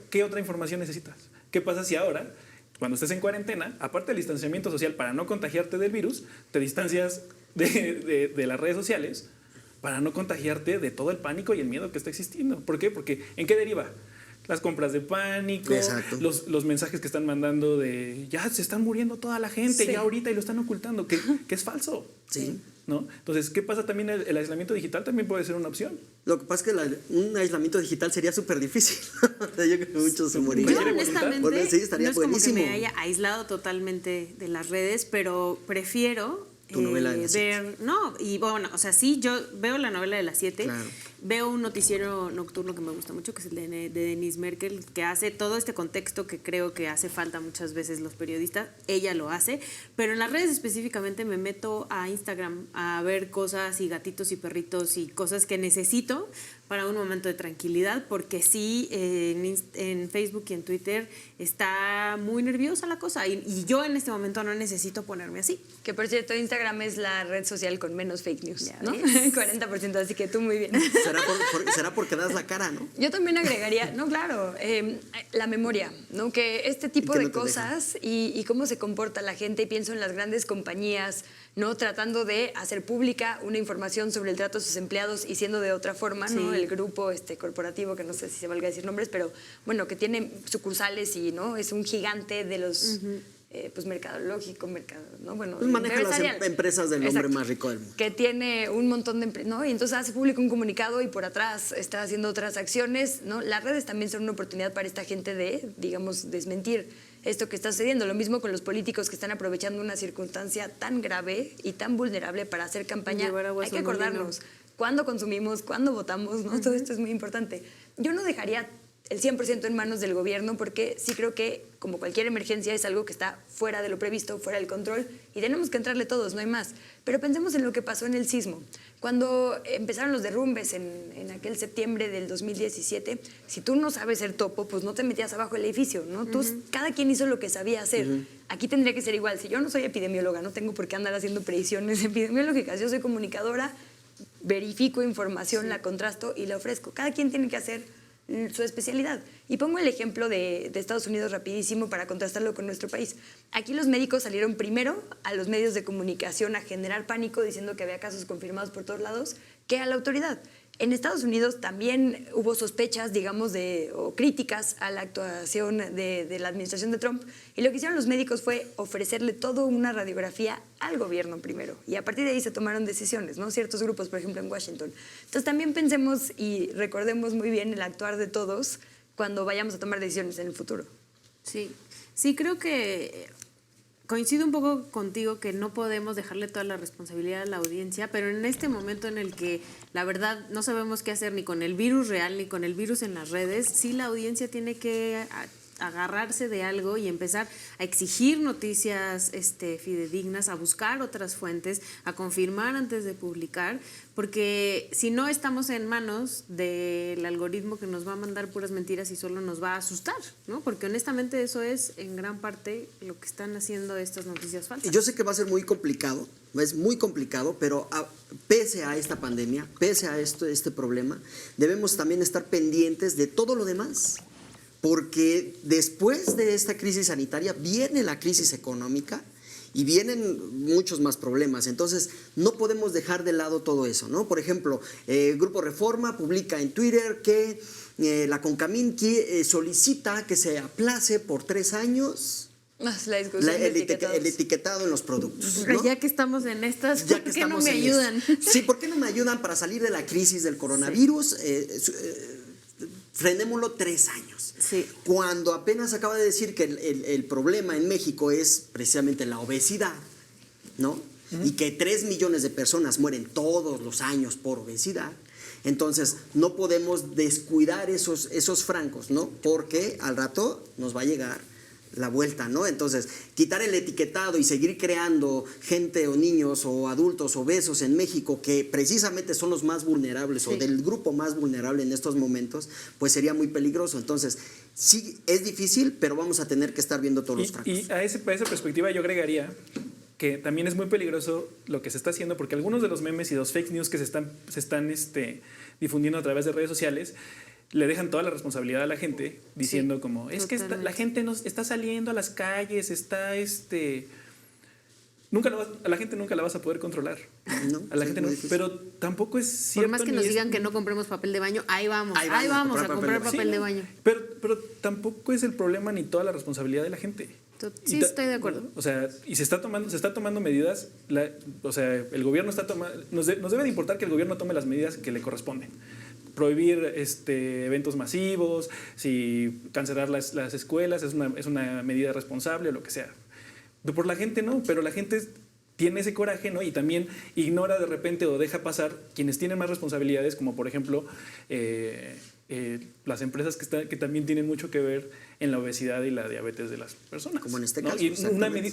¿Qué otra información necesitas? ¿Qué pasa si ahora, cuando estés en cuarentena, aparte del distanciamiento social para no contagiarte del virus, te distancias de las redes sociales para no contagiarte de todo el pánico y el miedo que está existiendo? ¿Por qué? Porque ¿en qué deriva? Las compras de pánico, los mensajes que están mandando de ya se están muriendo toda la gente, ya ahorita, y lo están ocultando, que es falso. Sí. ¿No? Entonces, ¿qué pasa también? El aislamiento digital también puede ser una opción. Lo que pasa es que un aislamiento digital sería súper difícil. Yo creo que muchos se morirían. Yo honestamente sí, estaría no es buenísimo. como que me haya aislado totalmente de las redes, pero prefiero Tu novela de las 7. ver, no, y bueno, o sea, sí, yo veo la novela de las 7, Claro. veo un noticiero nocturno que me gusta mucho, que es el de Denise Merkel, que hace todo este contexto que creo que hace falta muchas veces los periodistas, ella lo hace, pero en las redes específicamente me meto a Instagram a ver cosas y gatitos y perritos y cosas que necesito para un momento de tranquilidad, porque sí, en Facebook y en Twitter está muy nerviosa la cosa y yo en este momento no necesito ponerme así. Que por cierto, Instagram es la red social con menos fake news, Ya ¿no? ves. 40%, así que tú muy bien. Será porque das la cara, ¿no? Yo también agregaría, no, claro, la memoria, ¿no? Que este tipo Y que de no te cosas y cómo se comporta la gente, y pienso en las grandes compañías, ¿no? Tratando de hacer pública una información sobre el trato de sus empleados y siendo de otra forma, ¿no? Sí. El grupo corporativo, que no sé si se valga decir nombres, pero bueno, que tiene sucursales y, ¿no? Es un gigante de los... pues mercadológico, ¿no? Bueno, Pues maneja las empresarial. empresas del hombre Exacto. más rico del mundo. Que tiene un montón de ¿no? Y entonces hace público un comunicado y por atrás está haciendo otras acciones, ¿no? Las redes también son una oportunidad para esta gente de, digamos, desmentir esto que está sucediendo. Lo mismo con los políticos que están aprovechando una circunstancia tan grave y tan vulnerable para hacer campaña. Llevar agua a Hay su que molino. acordarnos cuándo consumimos, cuándo votamos, ¿no? Todo esto es muy importante. Yo no dejaría el 100% en manos del gobierno, porque sí creo que, como cualquier emergencia, es algo que está fuera de lo previsto, fuera del control, y tenemos que entrarle todos, no hay más. Pero pensemos en lo que pasó en el sismo. Cuando empezaron los derrumbes en aquel septiembre del 2017, si tú no sabes ser topo, pues no te metías abajo del edificio, ¿no? Cada quien hizo lo que sabía hacer. Aquí tendría que ser igual. Si yo no soy epidemióloga, no tengo por qué andar haciendo predicciones epidemiológicas. Yo soy comunicadora, verifico información, la contrasto y la ofrezco. Cada quien tiene que hacer su especialidad. Y pongo el ejemplo de Estados Unidos rapidísimo para contrastarlo con nuestro país. Aquí los médicos salieron primero a los medios de comunicación a generar pánico diciendo que había casos confirmados por todos lados que a la autoridad. En Estados Unidos también hubo sospechas, digamos, o críticas a la actuación de la administración de Trump, y lo que hicieron los médicos fue ofrecerle toda una radiografía al gobierno primero, y a partir de ahí se tomaron decisiones, ¿no? Ciertos grupos, por ejemplo, en Washington. Entonces también pensemos y recordemos muy bien el actuar de todos cuando vayamos a tomar decisiones en el futuro. Sí, sí, creo que coincido un poco contigo que no podemos dejarle toda la responsabilidad a la audiencia, pero en este momento en el que la verdad no sabemos qué hacer ni con el virus real ni con el virus en las redes, sí la audiencia tiene que agarrarse de algo y empezar a exigir noticias fidedignas, a buscar otras fuentes, a confirmar antes de publicar, porque si no estamos en manos del algoritmo que nos va a mandar puras mentiras y solo nos va a asustar, ¿no? Porque honestamente eso es en gran parte lo que están haciendo estas noticias falsas. Y yo sé que va a ser muy complicado, es muy complicado, pero pese a esta pandemia, pese a este problema, debemos también estar pendientes de todo lo demás. Porque después de esta crisis sanitaria viene la crisis económica y vienen muchos más problemas. Entonces, no podemos dejar de lado todo eso, ¿no? Por ejemplo, Grupo Reforma publica en Twitter que la CONCAMIN solicita que se aplace por 3 años La discusión de etiquetados. el etiquetado en los productos, ¿no? Ya que estamos en estas, Ya ¿por que qué no estamos me en ayudan? esto. Sí, ¿por qué no me ayudan para salir de la crisis del coronavirus? Frenémoslo 3 años. Sí. Cuando apenas acaba de decir que el problema en México es precisamente la obesidad, ¿no? Y que 3 millones de personas mueren todos los años por obesidad. Entonces, no podemos descuidar esos francos, ¿no? Porque al rato nos va a llegar la vuelta, ¿no? Entonces, quitar el etiquetado y seguir creando gente o niños o adultos obesos en México que precisamente son los más vulnerables o del grupo más vulnerable en estos momentos, pues sería muy peligroso. Entonces, sí es difícil, pero vamos a tener que estar viendo todos los francos. Y a esa perspectiva yo agregaría que también es muy peligroso lo que se está haciendo, porque algunos de los memes y los fake news que se están difundiendo a través de redes sociales le dejan toda la responsabilidad a la gente diciendo como, es que la gente no está saliendo a las calles, a la gente nunca la vas a poder controlar. No, a la sí, gente es no, muy difícil. pero tampoco es cierto. Por más que nos digan que no compremos papel de baño, ahí vamos a comprar papel de baño. Pero tampoco es el problema ni toda la responsabilidad de la gente. Sí, estoy de acuerdo. O sea, y se está tomando medidas, o sea, el gobierno nos debe de importar que el gobierno tome las medidas que le corresponden. Prohibir eventos masivos, si cancelar las escuelas es una medida responsable o lo que sea. Por la gente no, pero la gente tiene ese coraje, ¿no? Y también ignora de repente o deja pasar quienes tienen más responsabilidades, como por ejemplo las empresas que también tienen mucho que ver en la obesidad y la diabetes de las personas. Como en este ¿no? caso. Y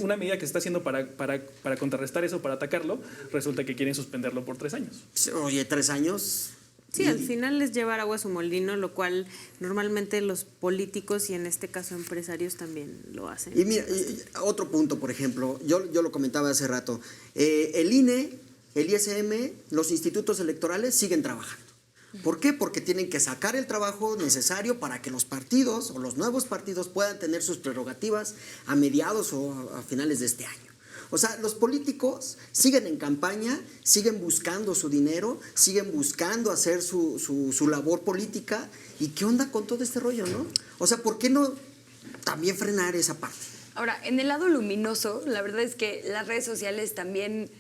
una medida que se está haciendo para contrarrestar eso, para atacarlo, resulta que quieren suspenderlo por 3 años. Oye, 3 años. Sí, al final es llevar agua a su molino, lo cual normalmente los políticos y en este caso empresarios también lo hacen. Y mira, otro punto, por ejemplo, yo lo comentaba hace rato, el INE, el ISM, los institutos electorales siguen trabajando. ¿Por qué? Porque tienen que sacar el trabajo necesario para que los partidos o los nuevos partidos puedan tener sus prerrogativas a mediados o a finales de este año. O sea, los políticos siguen en campaña, siguen buscando su dinero, siguen buscando hacer su labor política. ¿Y qué onda con todo este rollo, no? O sea, ¿por qué no también frenar esa parte? Ahora, en el lado luminoso, la verdad es que las redes sociales también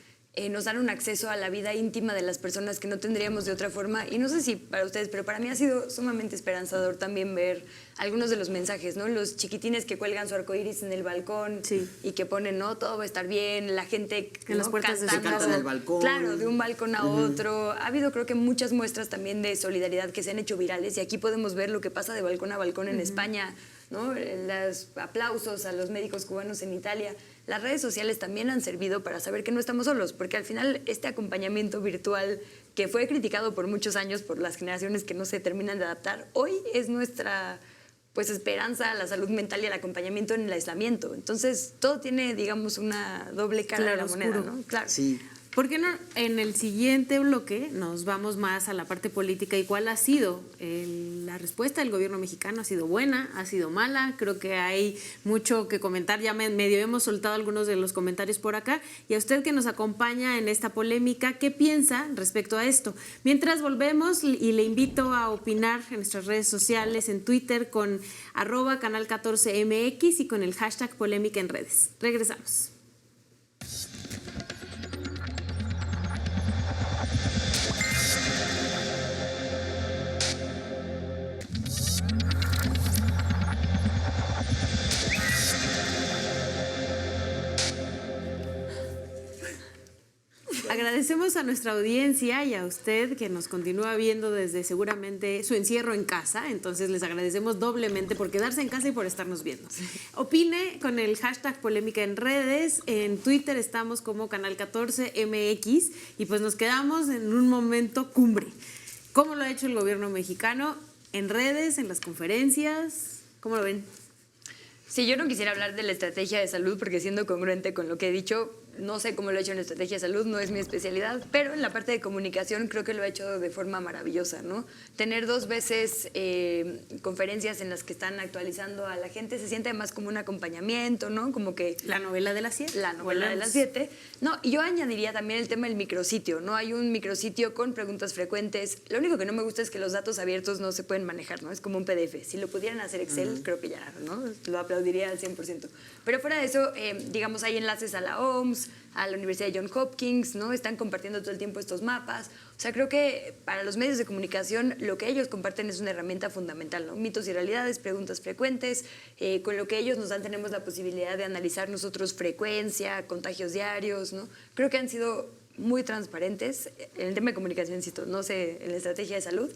nos dan un acceso a la vida íntima de las personas que no tendríamos de otra forma. Y no sé si para ustedes, pero para mí ha sido sumamente esperanzador también ver algunos de los mensajes, ¿no? Los chiquitines que cuelgan su arcoíris en el balcón y que ponen, no, todo va a estar bien, la gente en las puertas de su cantando, casa. En el balcón. Claro, de un balcón a otro. Ha habido, creo que, muchas muestras también de solidaridad que se han hecho virales y aquí podemos ver lo que pasa de balcón a balcón en España, ¿no? Los aplausos a los médicos cubanos en Italia. Las redes sociales también han servido para saber que no estamos solos, porque al final este acompañamiento virtual que fue criticado por muchos años por las generaciones que no se terminan de adaptar, hoy es nuestra esperanza a la salud mental y al acompañamiento en el aislamiento. Entonces, todo tiene, digamos, una doble cara de la moneda, ¿no? Claro. Sí. ¿Por qué no en el siguiente bloque nos vamos más a la parte política y cuál ha sido la respuesta del gobierno mexicano? ¿Ha sido buena? ¿Ha sido mala? Creo que hay mucho que comentar. Ya medio hemos soltado algunos de los comentarios por acá. Y a usted que nos acompaña en esta polémica, ¿qué piensa respecto a esto? Mientras volvemos y le invito a opinar en nuestras redes sociales, en Twitter con @canal14mx y con el hashtag polémica en redes. Regresamos. Agradecemos a nuestra audiencia y a usted que nos continúa viendo desde seguramente su encierro en casa, entonces les agradecemos doblemente por quedarse en casa y por estarnos viendo. Opine con el hashtag polémica en redes, en Twitter estamos como Canal 14MX y pues nos quedamos en un momento cumbre. ¿Cómo lo ha hecho el gobierno mexicano? En redes, en las conferencias, ¿cómo lo ven? Sí, yo no quisiera hablar de la estrategia de salud porque siendo congruente con lo que he dicho, no sé cómo lo he hecho en la estrategia de salud, no es mi especialidad, pero en la parte de comunicación creo que lo he hecho de forma maravillosa, ¿no? Tener 2 veces conferencias en las que están actualizando a la gente se siente más como un acompañamiento, ¿no? Como que... La novela de las 7. La novela de las 7. No, y yo añadiría también el tema del micrositio, ¿no? Hay un micrositio con preguntas frecuentes. Lo único que no me gusta es que los datos abiertos no se pueden manejar, ¿no? Es como un PDF. Si lo pudieran hacer Excel, creo que ya, ¿no? Lo aplaudiría al 100%. Pero fuera de eso, digamos, hay enlaces a la OMS, a la Universidad de Johns Hopkins, ¿no? Están compartiendo todo el tiempo estos mapas. O sea, creo que para los medios de comunicación lo que ellos comparten es una herramienta fundamental, ¿no? Mitos y realidades, preguntas frecuentes, con lo que ellos nos dan tenemos la posibilidad de analizar nosotros frecuencia, contagios diarios, ¿no? Creo que han sido muy transparentes en el tema de comunicación, insisto, no sé, en la estrategia de salud,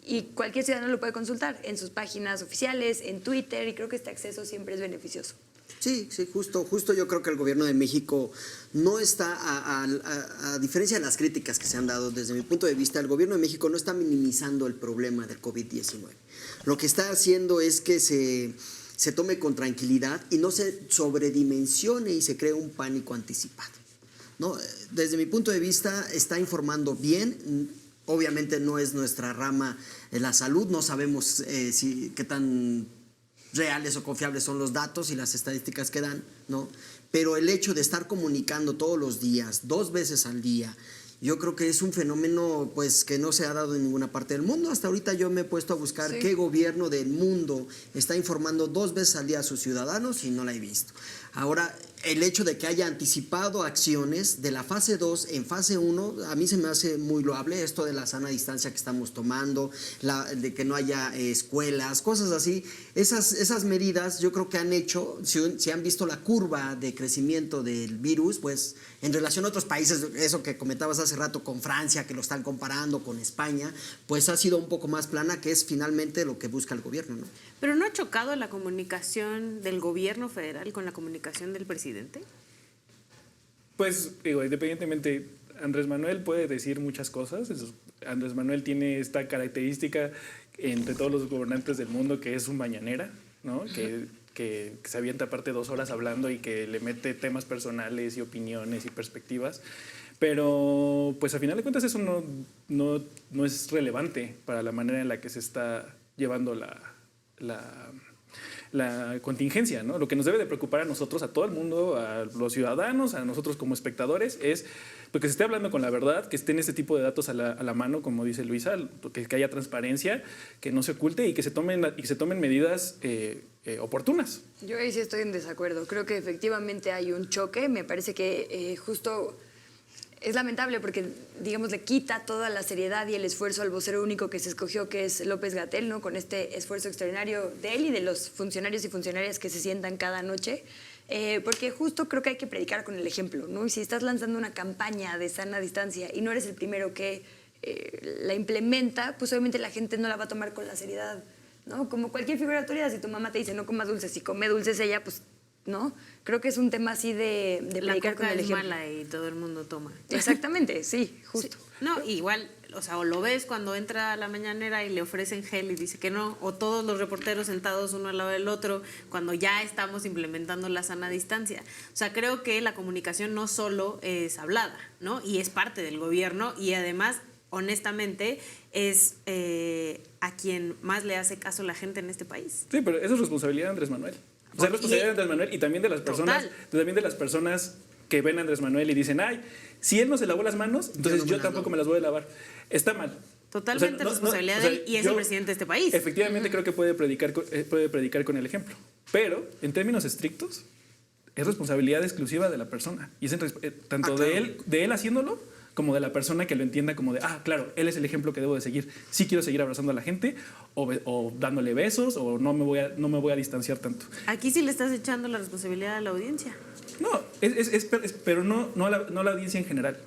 y cualquier ciudadano lo puede consultar en sus páginas oficiales, en Twitter, y creo que este acceso siempre es beneficioso. Sí, justo yo creo que el gobierno de México no está, a diferencia de las críticas que se han dado desde mi punto de vista, el gobierno de México no está minimizando el problema del COVID-19. Lo que está haciendo es que se tome con tranquilidad y no se sobredimensione y se cree un pánico anticipado, ¿no? Desde mi punto de vista está informando bien. Obviamente no es nuestra rama la salud, no sabemos qué tan reales o confiables son los datos y las estadísticas que dan, ¿no? Pero el hecho de estar comunicando todos los días, 2 veces al día, yo creo que es un fenómeno pues que no se ha dado en ninguna parte del mundo. Hasta ahorita yo me he puesto a buscar qué gobierno del mundo está informando 2 veces al día a sus ciudadanos y no la he visto. Ahora, el hecho de que haya anticipado acciones de la fase 2 en fase 1, a mí se me hace muy loable esto de la sana distancia que estamos tomando, de que no haya escuelas, cosas así. Esas medidas yo creo que han hecho, si han visto la curva de crecimiento del virus, pues en relación a otros países, eso que comentabas hace rato con Francia, que lo están comparando con España, pues ha sido un poco más plana, que es finalmente lo que busca el gobierno, ¿no? ¿Pero no ha chocado la comunicación del gobierno federal con la comunicación del presidente? Pues, digo, independientemente, Andrés Manuel puede decir muchas cosas. Andrés Manuel tiene esta característica entre todos los gobernantes del mundo, que es un mañanera, ¿no? Que se avienta aparte 2 horas hablando y que le mete temas personales y opiniones y perspectivas. Pero, pues, a final de cuentas, eso no es relevante para la manera en la que se está llevando la contingencia, ¿no? Lo que nos debe de preocupar a nosotros, a todo el mundo, a los ciudadanos, a nosotros como espectadores, es que se esté hablando con la verdad, que estén este tipo de datos a la mano, como dice Luisa, que haya transparencia, que no se oculte y que se tomen medidas oportunas. Yo ahí sí estoy en desacuerdo. Creo que efectivamente hay un choque. Me parece que justo es lamentable porque, digamos, le quita toda la seriedad y el esfuerzo al vocero único que se escogió, que es López-Gatell, ¿no? Con este esfuerzo extraordinario de él y de los funcionarios y funcionarias que se sientan cada noche. Porque justo creo que hay que predicar con el ejemplo, ¿no? Y si estás lanzando una campaña de sana distancia y no eres el primero que la implementa, pues obviamente la gente no la va a tomar con la seriedad, ¿no? Como cualquier figura de autoridad, si tu mamá te dice no comas dulces, si come dulces ella, pues, ¿no? Creo que es un tema así de predicar con el ejemplo. La coca es mala y todo el mundo toma. Exactamente, sí, justo. Sí. No, igual, o sea, o lo ves cuando entra a la mañanera y le ofrecen gel y dice que no, o todos los reporteros sentados uno al lado del otro cuando ya estamos implementando la sana distancia. O sea, creo que la comunicación no solo es hablada, ¿no? Y es parte del gobierno y además, honestamente, es a quien más le hace caso la gente en este país. Sí, pero eso es responsabilidad de Andrés Manuel. O sea, es responsabilidad de Andrés Manuel y también de las personas que ven a Andrés Manuel y dicen, ay, si él no se lavó las manos, entonces yo tampoco me las voy a lavar. Está mal. Totalmente responsabilidad de él y es el presidente de este país. Efectivamente, creo que puede predicar con el ejemplo. Pero, en términos estrictos, es responsabilidad exclusiva de la persona. Y es tanto de él haciéndolo, como de la persona que lo entienda como de, claro, él es el ejemplo que debo de seguir. Sí quiero seguir abrazando a la gente, o dándole besos, o no me voy a distanciar tanto. Aquí sí le estás echando la responsabilidad a la audiencia. No, pero no a la audiencia en general.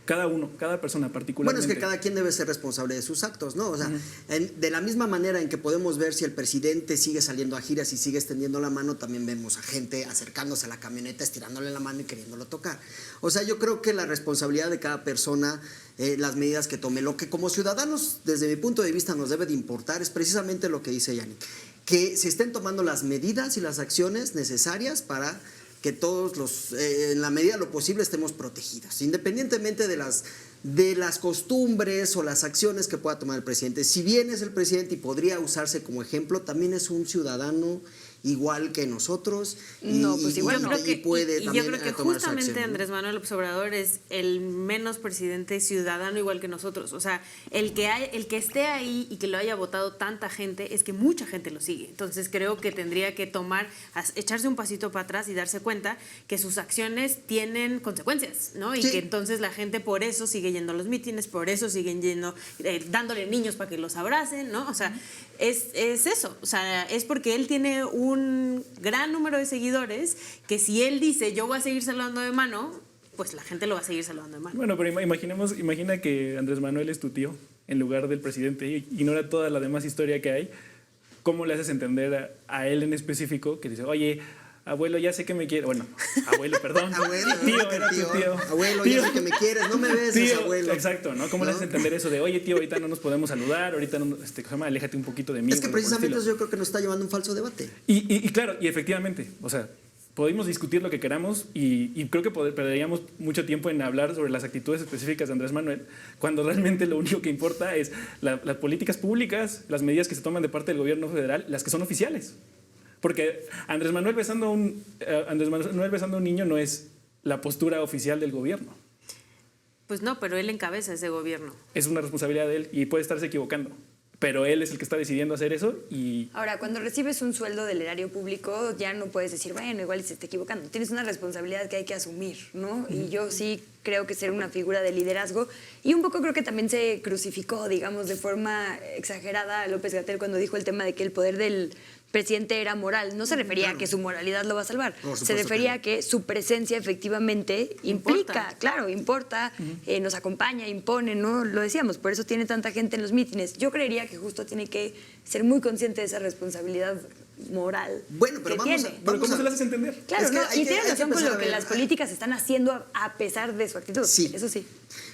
Cada persona particularmente. Bueno, es que cada quien debe ser responsable de sus actos, ¿no? O sea, de la misma manera en que podemos ver si el presidente sigue saliendo a giras y sigue extendiendo la mano, también vemos a gente acercándose a la camioneta, estirándole la mano y queriéndolo tocar. O sea, yo creo que la responsabilidad de cada persona, las medidas que tome, lo que como ciudadanos, desde mi punto de vista, nos debe de importar es precisamente lo que dice Yannick, que se estén tomando las medidas y las acciones necesarias para que todos en la medida de lo posible estemos protegidos, independientemente de las costumbres o las acciones que pueda tomar el presidente. Si bien es el presidente y podría usarse como ejemplo, también es un ciudadano igual que nosotros y puede yo creo que justamente Andrés Manuel López Obrador es el menos presidente ciudadano igual que nosotros. O sea, el que esté ahí y que lo haya votado tanta gente es que mucha gente lo sigue. Entonces creo que tendría que echarse un pasito para atrás y darse cuenta que sus acciones tienen consecuencias, ¿no? Y que entonces la gente por eso sigue yendo a los mítines, por eso siguen yendo, dándole niños para que los abracen, ¿no? O sea, es eso. O sea, es porque él tiene un gran número de seguidores que si él dice yo voy a seguir saludando de mano, pues la gente lo va a seguir saludando de mano. Bueno, pero imagina que Andrés Manuel es tu tío en lugar del presidente y ignora toda la demás historia que hay. ¿Cómo le haces entender a él en específico que dice, oye, abuelo, ya sé que me quieres? Bueno, abuelo, perdón. Abuelo, tío. Abuelo, ya sé que me quieres, no me beses, abuelo. Exacto, ¿no? ¿Cómo le haces entender eso de, oye, tío, ahorita no nos podemos saludar, ahorita no, aléjate un poquito de mí? Es que precisamente eso yo creo que nos está llevando a un falso debate. Y claro, y efectivamente, o sea, podemos discutir lo que queramos y creo que perderíamos mucho tiempo en hablar sobre las actitudes específicas de Andrés Manuel, cuando realmente lo único que importa es las políticas públicas, las medidas que se toman de parte del gobierno federal, las que son oficiales. Porque Andrés Manuel besando a un niño no es la postura oficial del gobierno. Pues no, pero él encabeza ese gobierno. Es una responsabilidad de él y puede estarse equivocando. pero él es el que está decidiendo hacer eso y... Ahora, cuando recibes un sueldo del erario público, ya no puedes decir, bueno, igual se está equivocando. Tienes una responsabilidad que hay que asumir, ¿no? Y yo sí creo que ser una figura de liderazgo. Y un poco creo que también se crucificó, digamos, de forma exagerada a López-Gatell cuando dijo el tema de que el poder del presidente era moral. No se refería a que su moralidad lo va a salvar. No, se refería a que su presencia efectivamente implica, claro, importa, nos acompaña, impone, ¿no? Lo decíamos, por eso tiene tanta gente en los mítines. Yo creería que justo tiene que ser muy consciente de esa responsabilidad moral. Bueno, pero que vamos tiene. ¿Pero cómo se lo haces entender? Claro, Es que no, hay y que- tienes hay que razón con empezar lo a que ver. las políticas están haciendo a pesar de su actitud. Sí. Eso sí.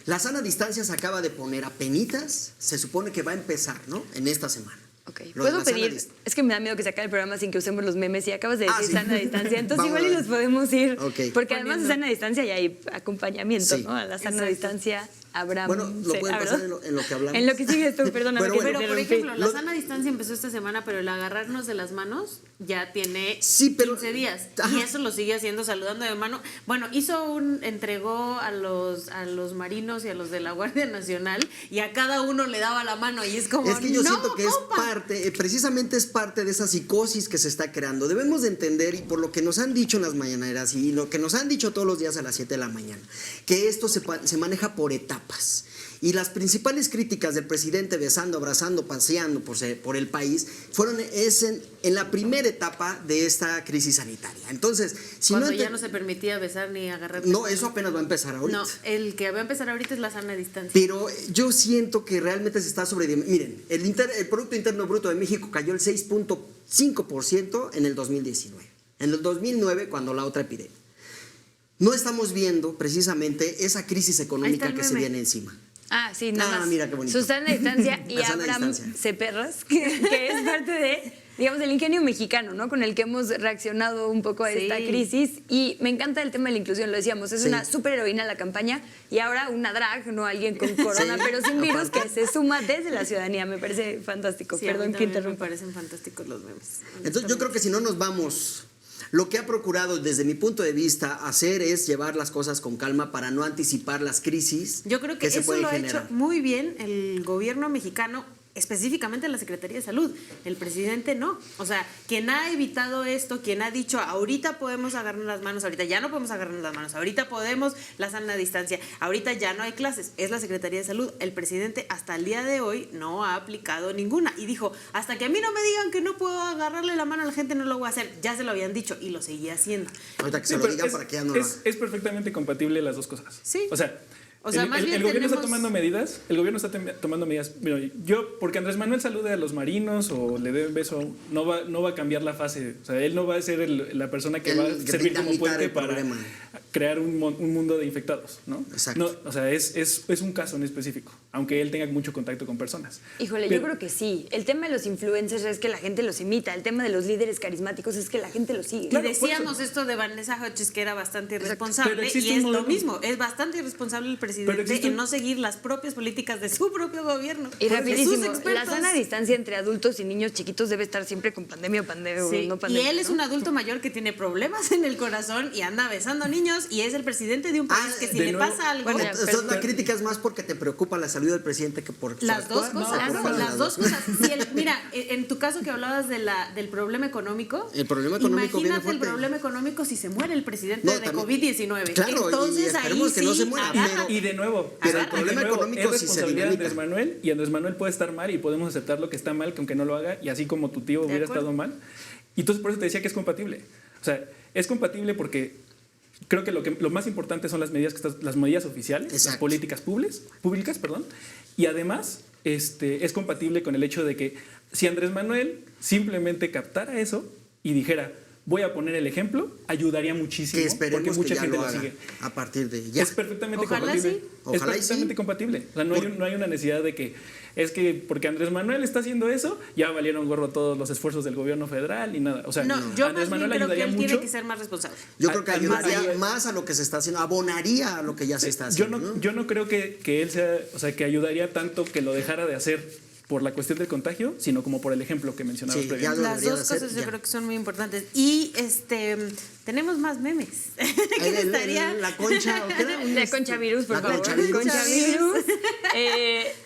La sana distancia se acaba de poner a penitas, se supone que va a empezar, ¿no? En esta semana. Ok. Lo de ¿Puedo la sana pedir? Es que me da miedo que se acabe el programa sin que usemos los memes y acabas de decir sí. sana distancia. Entonces Vamos igual a y ver. los podemos ir. Ok. Porque además de Poniendo. sana distancia ya hay acompañamiento, Sí. ¿no? A la sana Exacto. distancia habrá... Bueno, lo pueden pasar en lo que hablamos. En lo que sigue esto, perdóname Bueno, que bueno. te Pero, por interrumpí. ejemplo, la Lo- sana distancia empezó esta semana, pero el agarrarnos de las manos ya tiene Sí, pero- 15 días. Ajá. Y eso lo sigue haciendo saludando de mano. Bueno, entregó a los marinos y a los de la Guardia Nacional y a cada uno le daba la mano y es como, Es que yo "No, siento que es compa". parte, precisamente es parte de esa psicosis que se está creando. Debemos de entender, y por lo que nos han dicho en las mañaneras y lo que nos han dicho todos los días a las 7 de la mañana, que esto se maneja por etapas. Y las principales críticas del presidente besando, abrazando, paseando por el país fueron en la primera etapa de esta crisis sanitaria. Entonces, si Cuando no, ya no se permitía besar ni agarrar. no, eso apenas va a empezar ahorita. No, el que va a empezar ahorita es la sana distancia. Pero yo siento que realmente se está Miren, el Producto Interno Bruto de México cayó el 6.5% en el 2019. En el 2009, cuando la otra epidemia. No estamos viendo precisamente esa crisis Ahí económica está el que se meme. viene encima. Ah, sí, nada Ah, más. mira qué bonito. Susana Distancia y La sana Abraham distancia. Ceperras, que es parte de, digamos, del ingenio mexicano, ¿no? Con el que hemos reaccionado un poco a Sí. esta crisis. Y me encanta el tema de la inclusión, lo decíamos, es Sí. una superheroína la campaña y ahora una drag, no alguien con corona, Sí, pero sin virus, aparte. que se suma desde la ciudadanía. Me parece fantástico. Sí, a mí Perdón que también me interrumpa. parecen fantásticos los memes. Entonces yo creo que si no nos vamos, lo que ha procurado desde mi punto de vista hacer es llevar las cosas con calma para no anticipar las crisis Yo creo que se eso pueden lo ha generar. hecho muy bien el gobierno mexicano, específicamente la Secretaría de Salud. El presidente no. O sea, quien ha evitado esto, quien ha dicho, ahorita podemos agarrarnos las manos, ahorita ya no podemos agarrarnos las manos, ahorita podemos la sana distancia, ahorita ya no hay clases, es la Secretaría de Salud. El presidente hasta el día de hoy no ha aplicado ninguna y dijo, hasta que a mí no me digan que no puedo agarrarle la mano a la gente, no lo voy a hacer. Ya se lo habían dicho y lo seguía haciendo. Ahorita que Sí, se lo pero digan para que ya no lo hagan. es perfectamente compatible las dos cosas. Sí. O sea, O sea, más bien el gobierno está tenemos- tomando medidas. El gobierno está tomando medidas. Mira, yo, porque Andrés Manuel salude a los marinos o le dé un beso, no va a cambiar la fase. O sea, él no va a ser la persona que Él va a que servir dinamitar como puente el para problema. crear un mundo de infectados, ¿no? Exacto. No, o sea, es un caso en específico, aunque él tenga mucho contacto con personas. Híjole, Pero- yo creo que sí. El tema de los influencers es que la gente los imita. El tema de los líderes carismáticos es que la gente los sigue. Claro, Y decíamos esto de Vanessa Hudgens, que era bastante irresponsable, Pero existe y un es lo modelo. mismo, es bastante irresponsable el presidente existe en un- no seguir las propias políticas de su propio gobierno. Y de sus rapidísimo, la expertos. sana distancia entre adultos y niños chiquitos debe estar siempre con pandemia o pandemia Sí, o no y pandemia. él es ¿no? un adulto mayor que tiene problemas en el corazón y anda besando niños y es el presidente de un país que si de le nuevo- pasa algo... Bueno, Ya, entonces pero- la crítica es más porque te preocupa la salud del presidente que por su Las dos actuar. cosas, No, claro, por las dos cosas. Mira, en tu caso que hablabas del problema económico, El problema económico viene imagínate el fuerte. problema económico si se muere el presidente No, de también- COVID-19. Claro, y Entonces esperemos ahí que no sí, se muera, agárrate. Y de nuevo, Pero el y de problema nuevo, económico es sí se responsabilidad de dinamita. Andrés Manuel y Andrés Manuel puede estar mal y podemos aceptar lo que está mal, que aunque no lo haga, y así como tu tío hubiera acuerdo. estado mal. Y entonces por eso te decía que es compatible. O sea, es compatible porque creo que lo más importante son las medidas las medidas oficiales, las Exacto. políticas públicas, perdón, y además es compatible con el hecho de que si Andrés Manuel simplemente captara eso y dijera voy a poner el ejemplo, ayudaría muchísimo Que porque esperemos mucha que ya gente lo lo haga sigue. a partir de ya. Es perfectamente Ojalá compatible. sí. Es Ojalá y perfectamente sí. compatible. O sea, no hay una necesidad de que es que porque Andrés Manuel está haciendo eso, ya valieron gorro todos los esfuerzos del gobierno federal ni nada. O sea, No, yo Andrés más bien Manuel creo que ayudaría él mucho. tiene que ser más responsable. Yo creo que Además, ayudaría ahí- más a lo que se está haciendo, abonaría a lo que ya se está Yo haciendo. no creo que él sea, o sea, que ayudaría tanto que lo dejara de hacer por la cuestión del contagio, sino como por el ejemplo que mencionabas Sí, previamente. lo Las debería dos de hacer, cosas yo ya. creo que son muy importantes. Y tenemos más memes. ¿Quién estaría? La concha, ¿o qué era? La concha virus, por La favor. concha virus. Concha virus.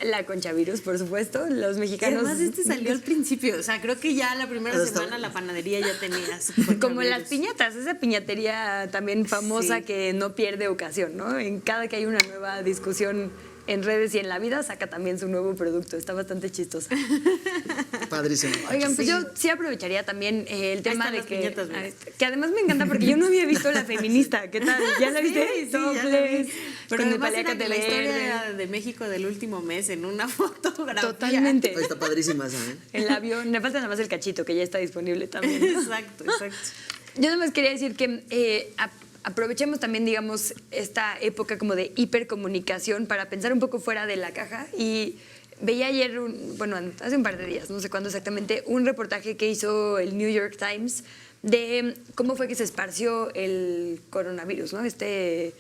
La concha virus, por supuesto. Los Que mexicanos. además salió al principio. O sea, creo que ya la primera Pero está- semana la panadería ya tenía su Como coronavirus. las piñatas, esa piñatería también famosa Sí. que no pierde ocasión, ¿no? En cada que hay una nueva discusión en redes y en la vida, saca también su nuevo producto. Está bastante chistosa. Padrísimo. Oigan, pues yo sí aprovecharía también el tema están de las piñatas, ¿ves? que además me encanta porque yo no había visto La Feminista. ¿Qué tal? ¿Ya la viste? Sí, ya la vi. Topless, Pero con el además era paliacate de la historia verde. de México del último mes en una fotografía. Totalmente. Ahí está padrísima esa, ¿eh? El avión, me falta nada más el cachito que ya está disponible también. ¿no? Exacto, exacto. Yo nada más quería decir que aprovechemos también, digamos, esta época como de hipercomunicación para pensar un poco fuera de la caja. Y veía ayer, hace un par de días, no sé cuándo exactamente, un reportaje que hizo el New York Times de cómo fue que se esparció el coronavirus, ¿no? este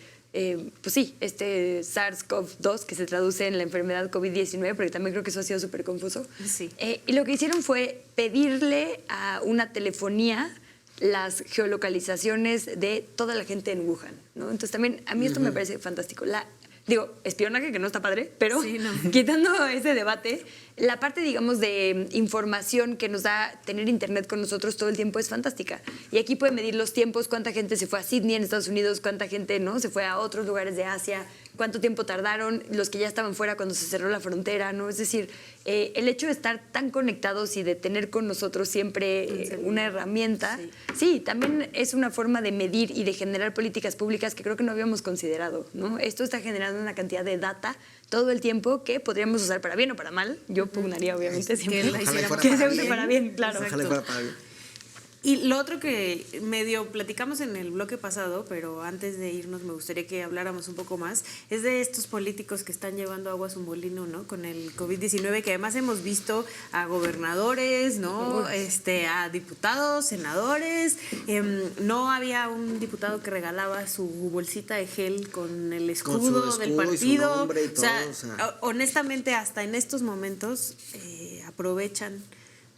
SARS-CoV-2, que se traduce en la enfermedad COVID-19, porque también creo que eso ha sido súper confuso. Sí. Y lo que hicieron fue pedirle a una telefonía las geolocalizaciones de toda la gente en Wuhan, ¿no? Entonces también a mí esto me parece fantástico. Espionaje, que no está padre, pero Sí, no. quitando ese debate, la parte, digamos, de información que nos da tener internet con nosotros todo el tiempo es fantástica. Y aquí puede medir los tiempos, cuánta gente se fue a Sydney en Estados Unidos, cuánta gente no se fue a otros lugares de Asia, cuánto tiempo tardaron los que ya estaban fuera cuando se cerró la frontera, ¿no? Es decir, el hecho de estar tan conectados y de tener con nosotros siempre una herramienta, sí, también es una forma de medir y de generar políticas públicas que creo que no habíamos considerado, ¿no? Esto está generando una cantidad de data todo el tiempo que podríamos usar para bien o para mal. Yo pugnaría, obviamente, siempre Que la Ojalá hiciéramos fuera que se para use bien. para bien, claro. Ojalá fuera para bien. Y lo otro que medio platicamos en el bloque pasado, pero antes de irnos me gustaría que habláramos un poco más, es de estos políticos que están llevando agua a su molino, ¿no? Con el COVID-19, que además hemos visto a gobernadores, ¿no? A diputados, senadores. No había un diputado que regalaba su bolsita de gel con el escudo del escudo y su partido. nombre y O sea, todo, o sea. honestamente, hasta en estos momentos aprovechan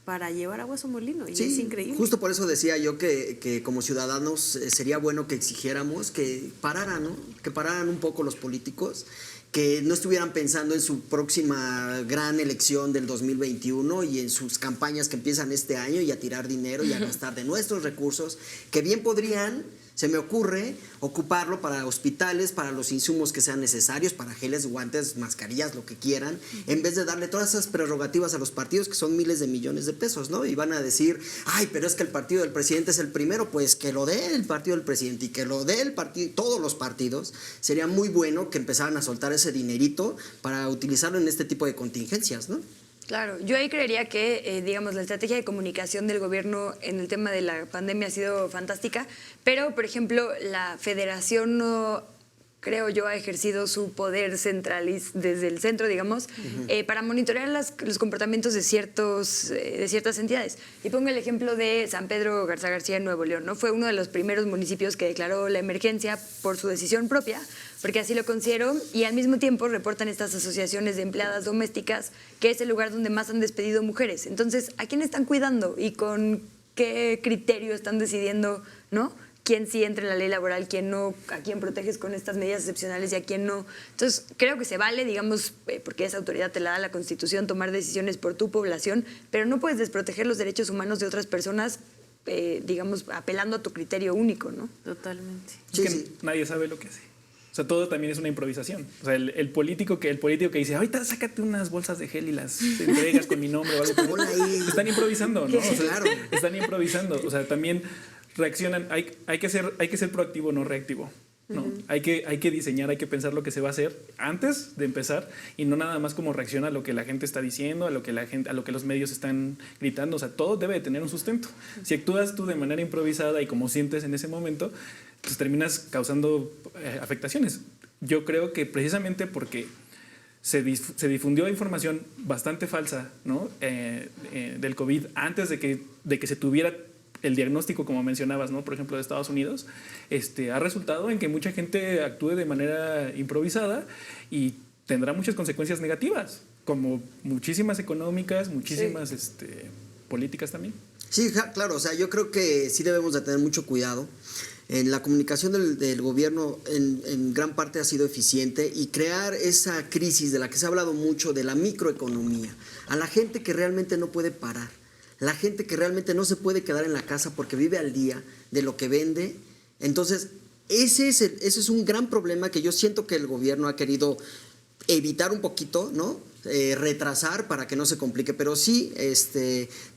para llevar agua a su molino, y es increíble. Justo por eso decía yo que como ciudadanos sería bueno que exigiéramos que pararan, ¿no? Que pararan un poco los políticos, que no estuvieran pensando en su próxima gran elección del 2021 y en sus campañas que empiezan este año y a tirar dinero y a gastar de nuestros recursos, que bien podrían, se me ocurre, ocuparlo para hospitales, para los insumos que sean necesarios, para geles, guantes, mascarillas, lo que quieran, en vez de darle todas esas prerrogativas a los partidos que son miles de millones de pesos, ¿no? Y van a decir, ay, pero es que el partido del presidente es el primero, pues que lo dé el partido del presidente y que lo dé el partido, todos los partidos. Sería muy bueno que empezaran a soltar ese dinerito para utilizarlo en este tipo de contingencias, ¿no? Claro, yo ahí creería que, digamos, la estrategia de comunicación del gobierno en el tema de la pandemia ha sido fantástica, pero, por ejemplo, la federación no, creo yo, ha ejercido su poder desde el centro, digamos, para monitorear los comportamientos de ciertas entidades. Y pongo el ejemplo de San Pedro Garza García en Nuevo León, ¿no? Fue uno de los primeros municipios que declaró la emergencia por su decisión propia, porque así lo considero, y al mismo tiempo reportan estas asociaciones de empleadas domésticas, que es el lugar donde más han despedido mujeres. Entonces, ¿a quién están cuidando y con qué criterio están decidiendo, ¿no? Quién sí entra en la ley laboral, quién no, a quién proteges con estas medidas excepcionales y a quién no. Entonces, creo que se vale, digamos, porque esa autoridad te la da la Constitución, tomar decisiones por tu población, pero no puedes desproteger los derechos humanos de otras personas, digamos, apelando a tu criterio único, ¿no? Totalmente. Es que nadie sabe lo que hace. O sea, todo también es una improvisación. O sea, el político que dice, ahorita sácate unas bolsas de gel y las entregas con mi nombre o algo. Ponla ahí. Están improvisando, ¿no? O sea, Claro. Están improvisando. O sea, también reaccionan. Hay que ser proactivo, no reactivo. ¿No? Hay que diseñar, hay que pensar lo que se va a hacer antes de empezar y no nada más como reacciona a lo que la gente está diciendo, a lo que los medios están gritando. O sea, todo debe de tener un sustento. Si actúas tú de manera improvisada y como sientes en ese momento, pues terminas causando afectaciones. Yo creo que precisamente porque se difundió información bastante falsa, ¿no? Del COVID antes de que se tuviera el diagnóstico, como mencionabas, ¿no? Por ejemplo, de Estados Unidos, ha resultado en que mucha gente actúe de manera improvisada y tendrá muchas consecuencias negativas. como muchísimas económicas, muchísimas políticas también. Sí, claro, o sea, yo creo que sí debemos de tener mucho cuidado. En la comunicación del gobierno en gran parte ha sido eficiente, y crear esa crisis de la que se ha hablado mucho, de la microeconomía, a la gente que realmente no puede parar, la gente que realmente no se puede quedar en la casa porque vive al día de lo que vende. Entonces, ese es un gran problema que yo siento que el gobierno ha querido evitar un poquito, ¿no? Retrasar para que no se complique, pero sí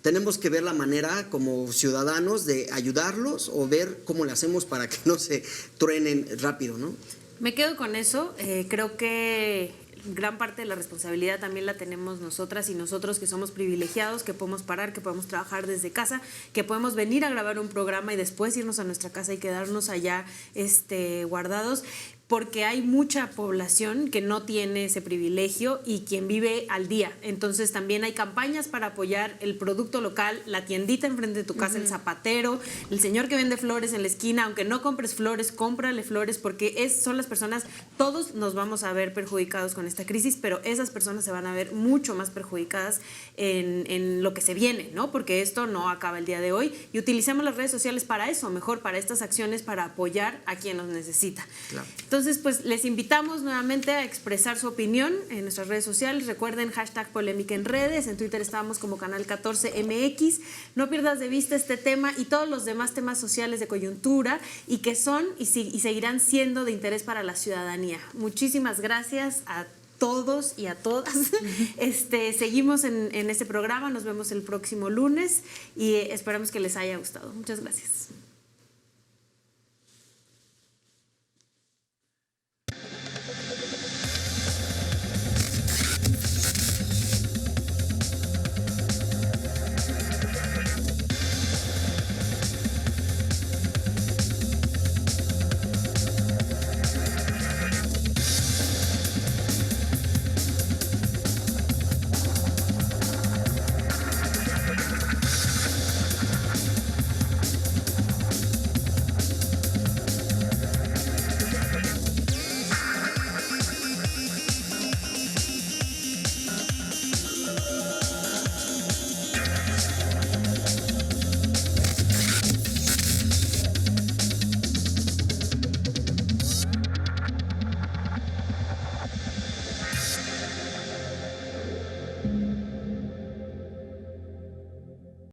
tenemos que ver la manera como ciudadanos de ayudarlos, o ver cómo le hacemos para que no se truenen rápido, ¿no? Me quedo con eso. Creo que gran parte de la responsabilidad también la tenemos nosotras y nosotros, que somos privilegiados, que podemos parar, que podemos trabajar desde casa, que podemos venir a grabar un programa y después irnos a nuestra casa y quedarnos allá guardados, porque hay mucha población que no tiene ese privilegio y quien vive al día. Entonces también hay campañas para apoyar el producto local, la tiendita enfrente de tu casa, el zapatero, el señor que vende flores en la esquina. Aunque no compres flores, cómprale flores, porque son las personas, todos nos vamos a ver perjudicados con esta crisis, pero esas personas se van a ver mucho más perjudicadas en lo que se viene, ¿no? Porque esto no acaba el día de hoy, y utilicemos las redes sociales para eso, mejor para estas acciones, para apoyar a quien nos necesita. Claro. Entonces, pues les invitamos nuevamente a expresar su opinión en nuestras redes sociales. Recuerden, #polémica en redes. En Twitter estábamos como Canal 14MX. No pierdas de vista este tema y todos los demás temas sociales de coyuntura, y que son y seguirán siendo de interés para la ciudadanía. Muchísimas gracias a todos y a todas. Seguimos en este programa. Nos vemos el próximo lunes y esperamos que les haya gustado. Muchas gracias.